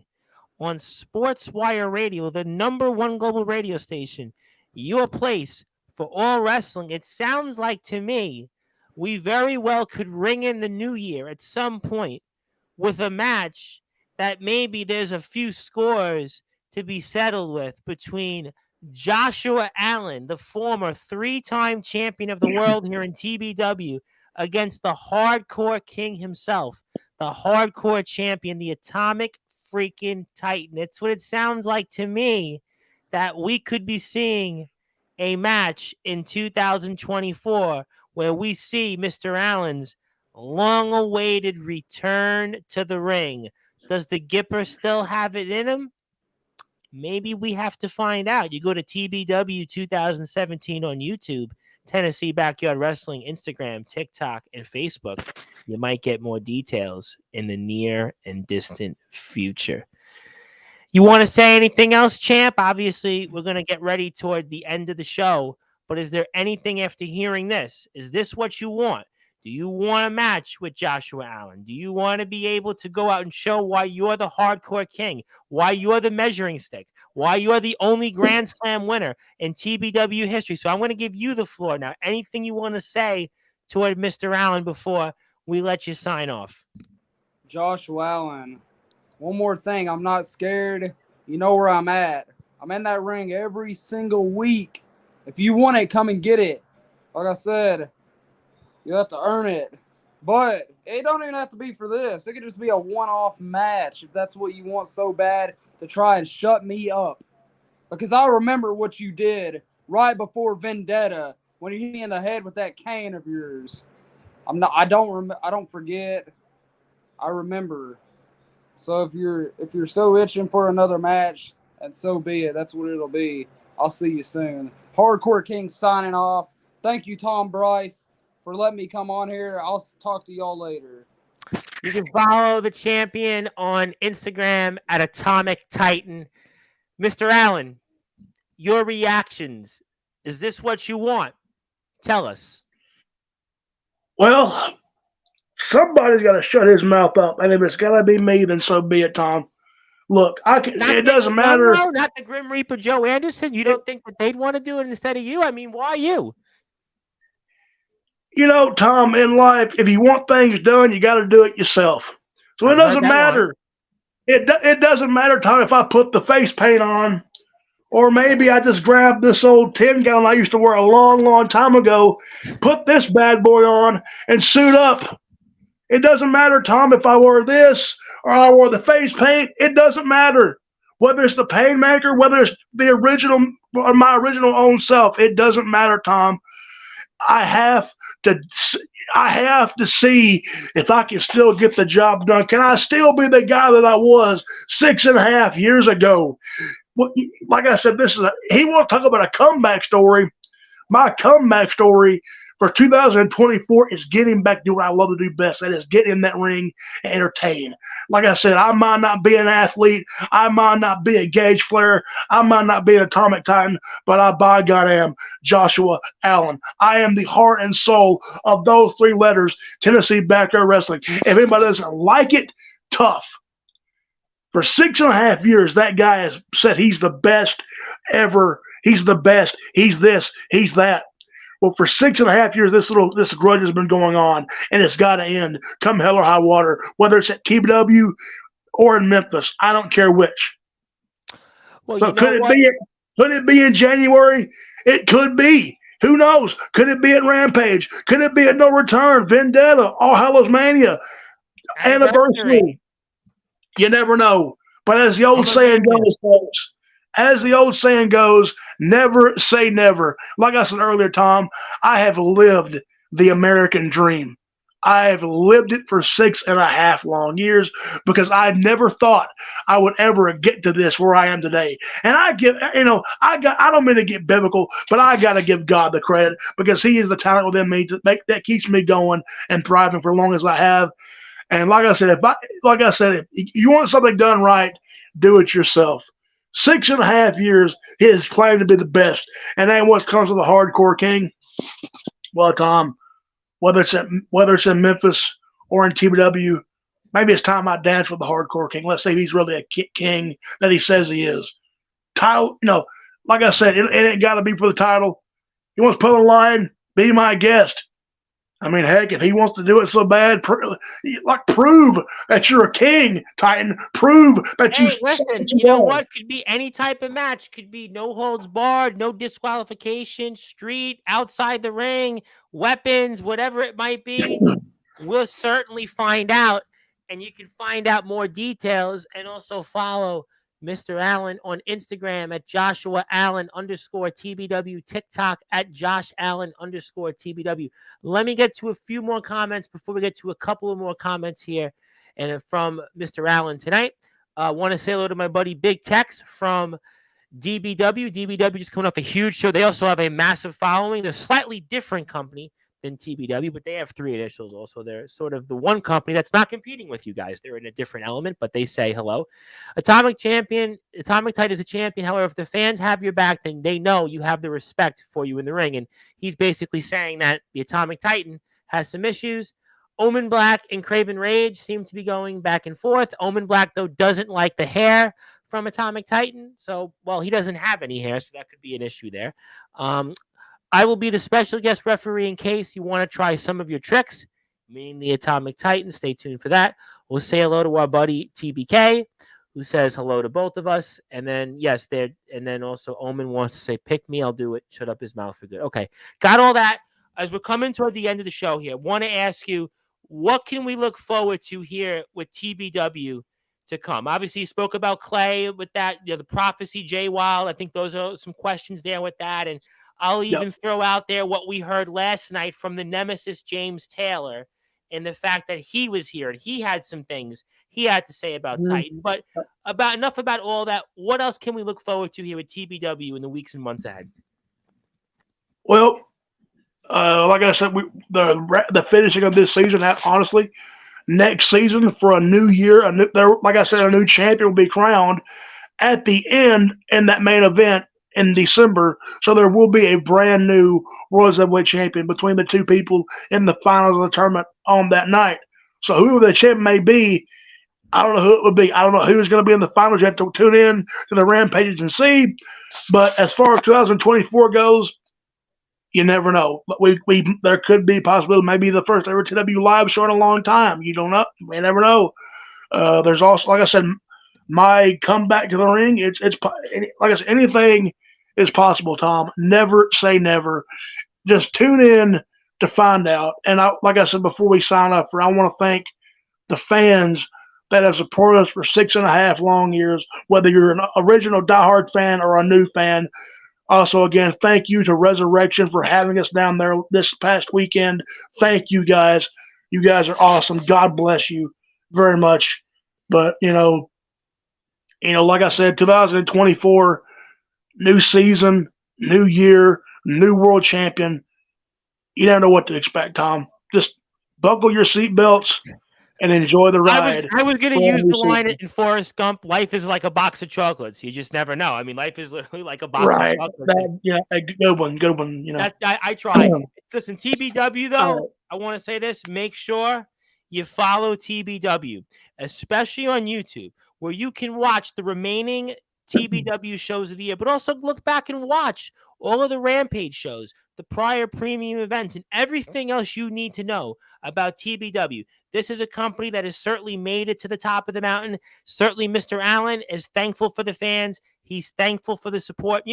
on Sportswire Radio, the #1 global radio station, your place for all wrestling, it sounds like to me we very well could ring in the new year at some point with a match that maybe there's a few scores to be settled with between Joshua Allen, the former 3-time champion of the world here in TBW, against the Hardcore King himself, the Hardcore Champion, the Atomic Freaking Titan. It's what it sounds like to me that we could be seeing a match in 2024 where we see Mr. Allen's long-awaited return to the ring. Does the Gipper still have it in him? Maybe we have to find out. You go to TBW 2017 on YouTube, Tennessee Backyard Wrestling, Instagram, TikTok, and Facebook. You might get more details in the near and distant future. You want to say anything else, Champ? Obviously, we're going to get ready toward the end of the show, but is there anything after hearing this? Is this what you want? Do you want a match with Joshua Allen? Do you want to be able to go out and show why you're the Hardcore King, why you're the measuring stick, why you're the only Grand Slam winner in TBW history? So I'm going to give you the floor now. Anything you want to say toward Mr. Allen before we let you sign off? Joshua Allen. One more thing. I'm not scared. You know where I'm at. I'm in that ring every single week. If you want it, come and get it. Like I said, you have to earn it. But it don't even have to be for this. It could just be a one-off match if that's what you want so bad to try and shut me up. Because I remember what you did right before Vendetta when you hit me in the head with that cane of yours. I don't forget. I remember. So if you're so itching for another match, and so be it. That's what it'll be. I'll see you soon. Hardcore King signing off. Thank you, Tom Bryce, for letting me come on here. I'll talk to y'all later. You can follow the champion on Instagram at Atomic Titan. Mr. Allen, your reactions. Is this what you want? Tell us. Well, Somebody's got to shut his mouth up, and if it's got to be me, then so be it, Tom. Look, it doesn't matter. No, not the Grim Reaper Joe Anderson. You don't think that they'd want to do it instead of you? I mean, why you? You know, Tom, in life, if you want things done, you got to do it yourself. So it doesn't matter. It doesn't matter, Tom, if I put the face paint on, or maybe I just grab this old 10-gallon I used to wear a long, long time ago, put this bad boy on, and suit up. It doesn't matter, Tom, if I wear this or I wore the face paint. It doesn't matter. Whether it's the Painmaker, whether it's the original or my original own self, it doesn't matter, Tom. I have to see if I can still get the job done. Can I still be the guy that I was 6.5 years ago? Like I said, he wants to talk about a comeback story. My comeback story for 2024 is getting back to what I love to do best. That is get in that ring and entertain. Like I said, I might not be an athlete. I might not be a Gage Flair. I might not be an Atomic Titan, but I, by God, am Joshua Allen. I am the heart and soul of those 3 letters, Tennessee Backyard Wrestling. If anybody doesn't like it, tough. For 6.5 years, that guy has said he's the best ever. He's the best. He's this. He's that. Well, for 6.5 years, this grudge has been going on, and it's got to end. Come hell or high water, whether it's at TBW or in Memphis, I don't care which. Well, so could it be in January? It could be. Who knows? Could it be at Rampage? Could it be at No Return, Vendetta, All Hallows Mania, Anniversary? You never know. But as the old saying goes, folks, never say never. Like I said earlier, Tom, I have lived the American dream. I have lived it for 6.5 long years because I never thought I would ever get to this where I am today. And I don't mean to get biblical, but I got to give God the credit because He is the talent within me that keeps me going and thriving for as long as I have. And like I said, if you want something done right, do it yourself. 6.5 years, his claim to be the best, and then what comes with the Hardcore King. Well, Tom, whether it's in Memphis or in TBW, maybe it's time I dance with the Hardcore King. Let's say he's really a king that he says he is. Title, like I said, it ain't got to be for the title. He wants to put on the line, be my guest. I mean, heck, if he wants to do it so bad, prove that you're a king, Titan. Prove that you. Listen, you know what? Could be any type of match. Could be no holds barred, no disqualification, street, outside the ring, weapons, whatever it might be. We'll certainly find out, and you can find out more details and also follow Mr. Allen on Instagram at Joshua Allen _TBW, TikTok at Josh Allen _TBW. Let me get to a few more comments before we get to a couple of more comments here and from Mr. Allen tonight. I want to say hello to my buddy Big Tex from DBW. DBW just coming off a huge show. They also have a massive following. They're a slightly different company than TBW, but they have 3 initials also. They're sort of the one company that's not competing with you guys. They're in a different element, but they say hello. Atomic Titan is a champion. However, if the fans have your back, then they know you have the respect for you in the ring. And he's basically saying that the Atomic Titan has some issues. Omen Black and Craven Rage seem to be going back and forth. Omen Black, though, doesn't like the hair from Atomic Titan. So, well, he doesn't have any hair, so that could be an issue there. I will be the special guest referee in case you want to try some of your tricks, meaning the Atomic Titan. Stay tuned for that. We'll say hello to our buddy TBK, who says hello to both of us. And then, and then also Omen wants to say, pick me, I'll do it. Shut up his mouth for good. Okay, got all that. As we're coming toward the end of the show here, I want to ask you, what can we look forward to here with TBW to come? Obviously, you spoke about Clay with that, the prophecy, Jay Wild. I think those are some questions there with that. And I'll even throw out there what we heard last night from the nemesis James Taylor and the fact that he was here and he had some things he had to say about Titan. But enough about all that. What else can we look forward to here with TBW in the weeks and months ahead? Well, like I said, the finishing of this season, honestly, next season for a new year, like I said, a new champion will be crowned at the end in that main event in December. So there will be a brand new World Heavyweight Champion between the two people in the finals of the tournament on that night. So whoever the champ may be, I don't know who it would be. I don't know who's going to be in the finals. You have to tune in to the Rampages and see. But as far as 2024 goes, you never know. But there could be possibility maybe the first ever TW live show in a long time. You don't know. You may never know. There's also, like I said, my comeback to the ring. It's like I said, anything is possible. Tom, never say never. Just tune in to find out. And like I said before we sign up, I want to thank the fans that have supported us for 6.5 long years. Whether you're an original diehard fan or a new fan. Also, again, thank you to Resurrection for having us down there this past weekend. Thank you guys. You guys are awesome. God bless you very much. But like I said, 2024, new season, new year, new world champion. You don't know what to expect, Tom. Just buckle your seatbelts and enjoy the ride. I was going to use the line in Forrest Gump, life is like a box of chocolates. You just never know. I mean, life is literally like a box of chocolates. A good one. I tried. Listen, TBW, though, I want to say this. Make sure you follow TBW, especially on YouTube, where you can watch the remaining TBW shows of the year, but also look back and watch all of the Rampage shows, the prior premium events, and everything else you need to know about TBW. This is a company that has certainly made it to the top of the mountain. Certainly, Mr. Allen is thankful for the fans. He's thankful for the support.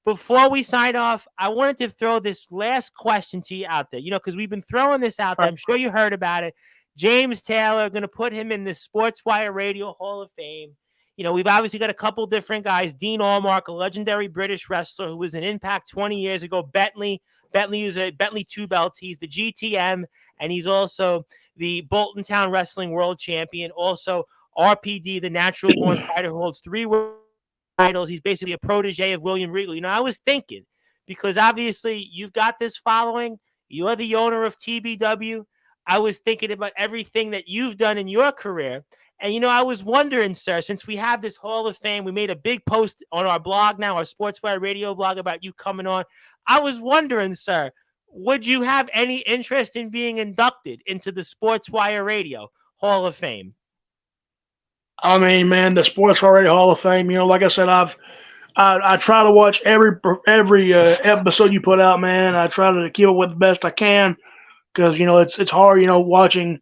Before we sign off, I wanted to throw this last question to you out there, because we've been throwing this out there. I'm sure you heard about it. James Taylor, going to put him in the Sportswire Radio Hall of Fame. We've obviously got a couple different guys. Dean Allmark, a legendary British wrestler who was in Impact 20 years ago. Bentley is a Bentley 2 belts. He's the GTM, and he's also the Bolton Town Wrestling World Champion. Also, RPD, the natural born fighter who holds 3 world titles. He's basically a protege of William Regal. I was thinking, because obviously you've got this following. You're the owner of TBW. I was thinking about everything that you've done in your career. And, I was wondering, sir, since we have this Hall of Fame, we made a big post on our blog now, our Sportswire Radio blog, about you coming on. I was wondering, sir, would you have any interest in being inducted into the Sportswire Radio Hall of Fame? I mean, man, the Sportswire Radio Hall of Fame, like I said, I try to watch every episode you put out, man. I try to keep up with the best I can because, it's hard, watching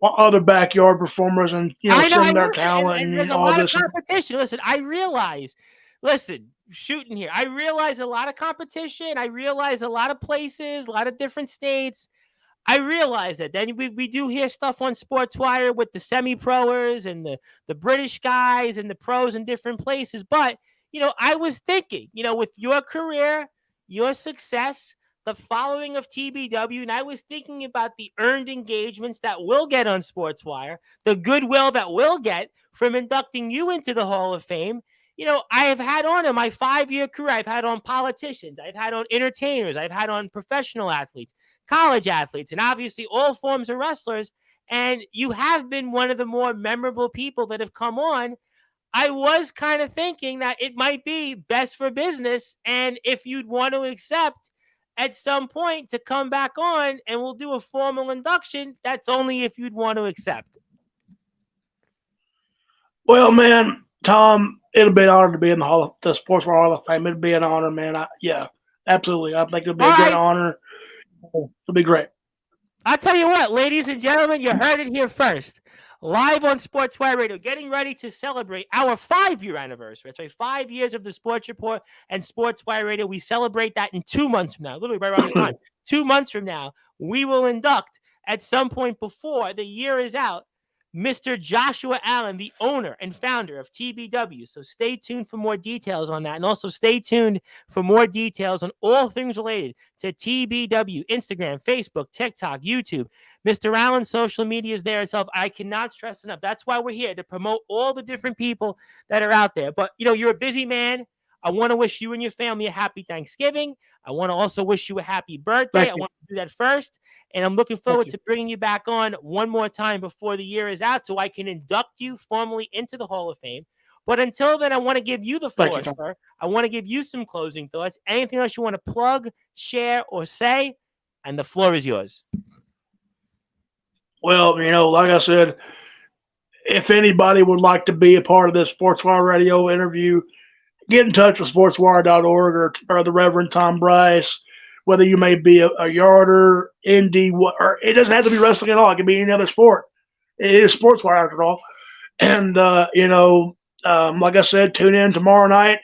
other backyard performers and seeing their talent and there's a all lot this of competition. Listen, I realize a lot of competition. I realize a lot of places, a lot of different states. I realize that. Then we do hear stuff on Sportswire with the semi-proers and the British guys and the pros in different places. But, I was thinking, with your career, your success, the following of TBW, and I was thinking about the earned engagements that we'll get on Sportswire, the goodwill that we'll get from inducting you into the Hall of Fame. I have had on in my 5-year career, I've had on politicians, I've had on entertainers, I've had on professional athletes, college athletes, and obviously all forms of wrestlers. And you have been one of the more memorable people that have come on. I was kind of thinking that it might be best for business. And if you'd want to accept at some point to come back on and we'll do a formal induction, that's only if you'd want to accept. Well, man, Tom, it'll be an honor to be in the Sportswire Hall of Fame. It'd be an honor, man. Yeah, absolutely. I think it'll be a great honor. It'll be great. I'll tell you what, ladies and gentlemen, you heard it here first. Live on Sportswire Radio, getting ready to celebrate our 5-year anniversary. That's right, 5 years of the Sports Report and Sportswire Radio. We celebrate that in 2 months from now, literally right around this time. 2 months from now, we will induct at some point before the year is out, Mr. Joshua Allen, the owner and founder of TBW. So stay tuned for more details on that. And also stay tuned for more details on all things related to TBW, Instagram, Facebook, TikTok, YouTube. Mr. Allen's social media is there itself. I cannot stress enough. That's why we're here, to promote all the different people that are out there. But, you're a busy man. I want to wish you and your family a happy Thanksgiving. I want to also wish you a happy birthday. I want to do that first. And I'm looking forward to bringing you back on one more time before the year is out so I can induct you formally into the Hall of Fame. But until then, I want to give you the floor, sir. I want to give you some closing thoughts. Anything else you want to plug, share, or say? And the floor is yours. Well, like I said, if anybody would like to be a part of this Sportswire radio interview, get in touch with sportswire.org or the Reverend Tom Bryce. Whether you may be a yarder, indie, or it doesn't have to be wrestling at all. It can be any other sport. It is Sportswire after all. And, like I said, tune in tomorrow night,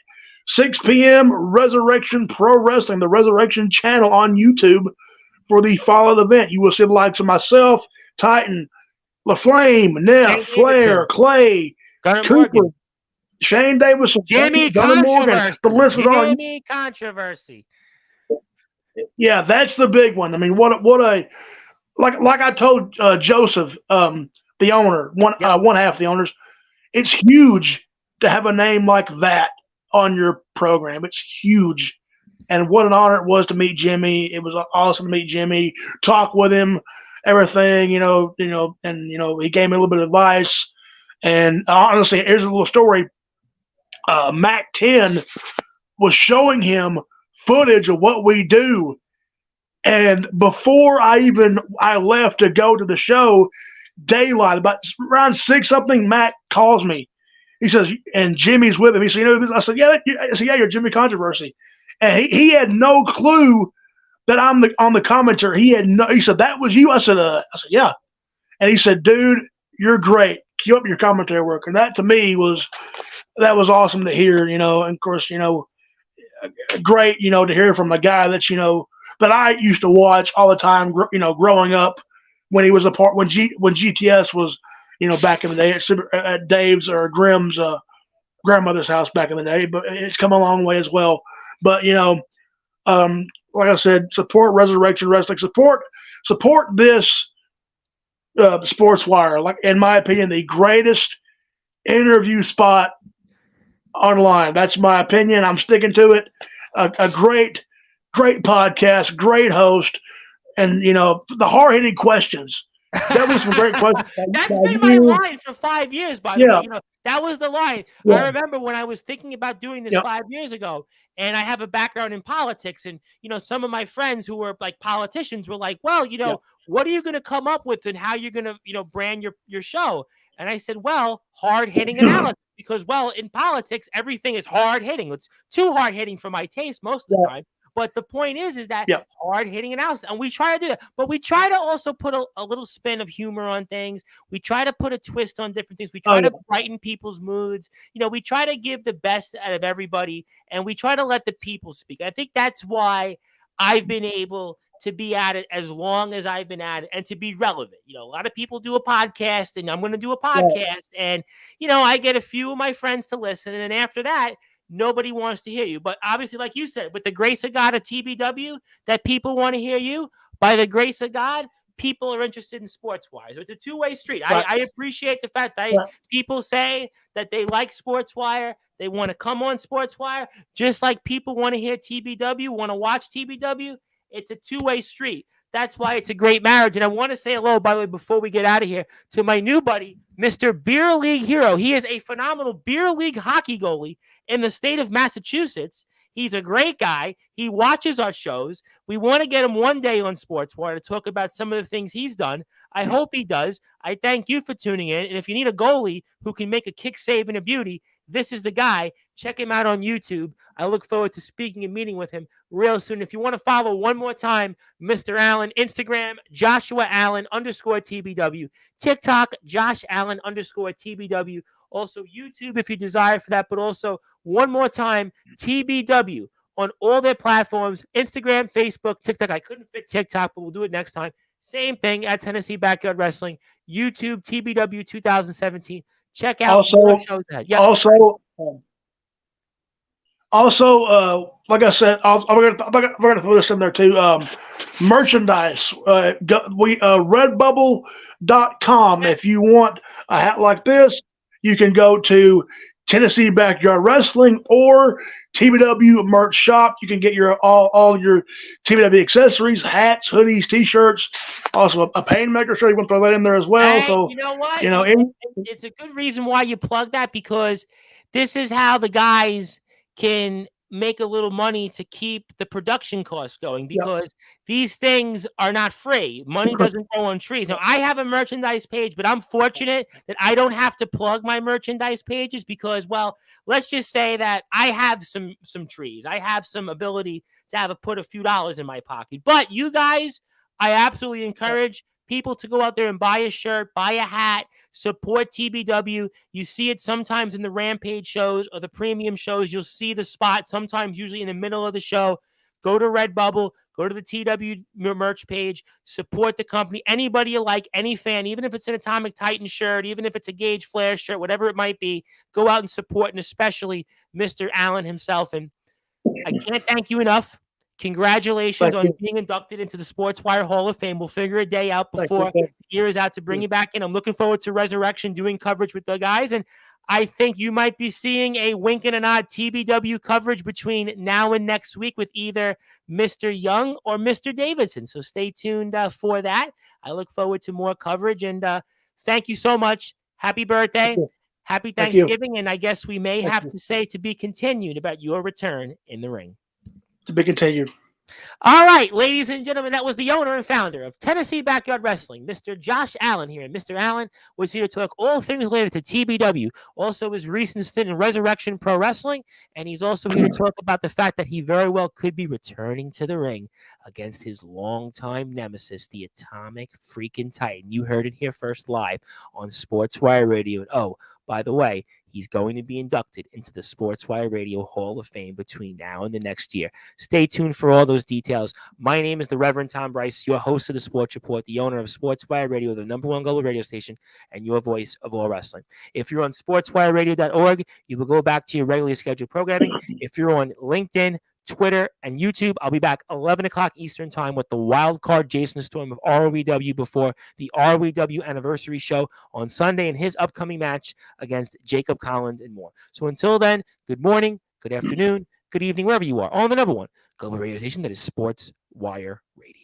6 p.m., Resurrection Pro Wrestling, the Resurrection channel on YouTube for the followed event. You will see the likes of myself, Titan, LaFlame, Neff, Flair, Clay, Cooper, Shane Davis, Jimmy Morgan. The list was on. Jimmy Controversy. Yeah, that's the big one. I mean, what a like I told Joseph, the owner, one half of the owners, it's huge to have a name like that on your program. It's huge. And what an honor it was to meet Jimmy. It was awesome to meet Jimmy, talk with him, everything, and he gave me a little bit of advice. And honestly, here's a little story. Mac 10 was showing him footage of what we do. And before I left to go to the show, daylight, about around 6 something, Mac calls me. He says, and Jimmy's with him. He said, I said, yeah, you're Jimmy Controversy. And he had no clue that I'm on the commentary. He said, that was you? I said, yeah. And he said, dude, you're great. Keep up your commentary work. And that to me was awesome to hear, and of course, great, to hear from a guy that, that I used to watch all the time, growing up when he was when GTS was, back in the day at Dave's or Grimm's grandmother's house back in the day, but it's come a long way as well. But, like I said, support Resurrection Wrestling, support this Sportswire, like, in my opinion, the greatest interview spot online. That's my opinion. I'm sticking to it. A great podcast, great host, and the hard-hitting questions. That was some great questions. That's been my line for 5 years, by the way. That was the line. Yeah. I remember when I was thinking about doing this 5 years ago, and I have a background in politics, and some of my friends who were like politicians were like, well, what are you going to come up with and how you're going to brand your show? And I said, well, hard-hitting analysis, because, well, in politics, everything is hard-hitting. It's too hard-hitting for my taste most of the time. But the point is that hard-hitting analysis, and we try to do that. But we try to also put a little spin of humor on things. We try to put a twist on different things. We try to brighten people's moods. We try to give the best out of everybody, and we try to let the people speak. I think that's why I've been able to be at it as long as I've been at it and to be relevant. A lot of people do a podcast, and I'm going to do a podcast, and, I get a few of my friends to listen, and then after that, nobody wants to hear you. But obviously, like you said, with the grace of God of TBW, that people want to hear you. By the grace of God, people are interested in Sportswire. So it's a two-way street. Right. I appreciate the fact that people say that they like Sportswire. They want to come on Sportswire. Just like people want to hear TBW, want to watch TBW. It's a two-way street. That's why it's a great marriage. And I want to say hello, by the way, before we get out of here, to my new buddy, Mr. Beer League Hero. He is a phenomenal beer league hockey goalie in the state of Massachusetts. He's a great guy. He watches our shows. We want to get him one day on Sportswire to talk about some of the things he's done. I hope he does. I thank you for tuning in. And if you need a goalie who can make a kick save and a beauty, this is the guy. Check him out on YouTube. I look forward to speaking and meeting with him real soon. If you want to follow one more time, Mr. Allen, Instagram, Joshua Allen _TBW, TikTok, Josh Allen _TBW. Also YouTube if you desire for that, but also one more time, TBW on all their platforms, Instagram, Facebook, TikTok. I couldn't fit TikTok, but we'll do it next time. Same thing at Tennessee Backyard Wrestling, YouTube, TBW 2017. Check out more shows ahead. Yeah. Also, like I said, we're gonna throw this in there too. Merchandise. Redbubble.com. If you want a hat like this, you can go to Tennessee Backyard Wrestling or TBW merch shop. You can get your all your TBW accessories, hats, hoodies, t-shirts. Also a Painmaker shirt. You want to throw that in there as well. Hey, so you know what? It's a good reason why you plug that, because this is how the guys can make a little money to keep the production costs going, because these things are not free. Money doesn't grow on trees. Now, I have a merchandise page, but I'm fortunate that I don't have to plug my merchandise pages because, well, let's just say that I have some trees. I have some ability to put a few dollars in my pocket. But you guys, I absolutely encourage people to go out there and buy a shirt, buy a hat, support TBW. You see it sometimes in the Rampage shows or the premium shows. You'll see the spot sometimes, usually in the middle of the show. Go to Redbubble, go to the TW merch page, support the company. Anybody you like, any fan, even if it's an Atomic Titan shirt, even if it's a Gage Flair shirt, whatever it might be, go out and support, and especially Mr. Allen himself. And I can't thank you enough. Congratulations on being inducted into the Sportswire Hall of Fame. We'll figure a day out before the year is out to bring you back in. I'm looking forward to Resurrection, doing coverage with the guys. And I think you might be seeing a wink and a nod TBW coverage between now and next week with either Mr. Young or Mr. Davidson. So stay tuned for that. I look forward to more coverage. And thank you so much. Happy birthday. Happy Thanksgiving. And I guess we may have to say to be continued about your return in the ring. To be continued. All right, ladies and gentlemen, that was the owner and founder of Tennessee Backyard Wrestling, Mr. Josh Allen here. And Mr. Allen was here to talk all things related to TBW, also his recent stint in Resurrection Pro Wrestling, and he's also here to talk about the fact that he very well could be returning to the ring against his longtime nemesis, the Atomic freaking Titan. You heard it here first live on Sportswire Radio. And oh, by the way, he's going to be inducted into the Sportswire Radio Hall of Fame between now and the next year. Stay tuned for all those details. My name is the Reverend Tom Bryce, your host of the Sports Report, the owner of Sportswire Radio, the #1 global radio station, and your voice of all wrestling. If you're on sportswireradio.org, you will go back to your regularly scheduled programming. If you're on LinkedIn, Twitter, and YouTube, I'll be back 11 o'clock Eastern time with the wild card Jason Storm of ROEW before the ROEW anniversary show on Sunday and his upcoming match against Jacob Collins and more. So until then, good morning, good afternoon, good evening, wherever you are, on the #1 global radio station that is Sportswire Radio.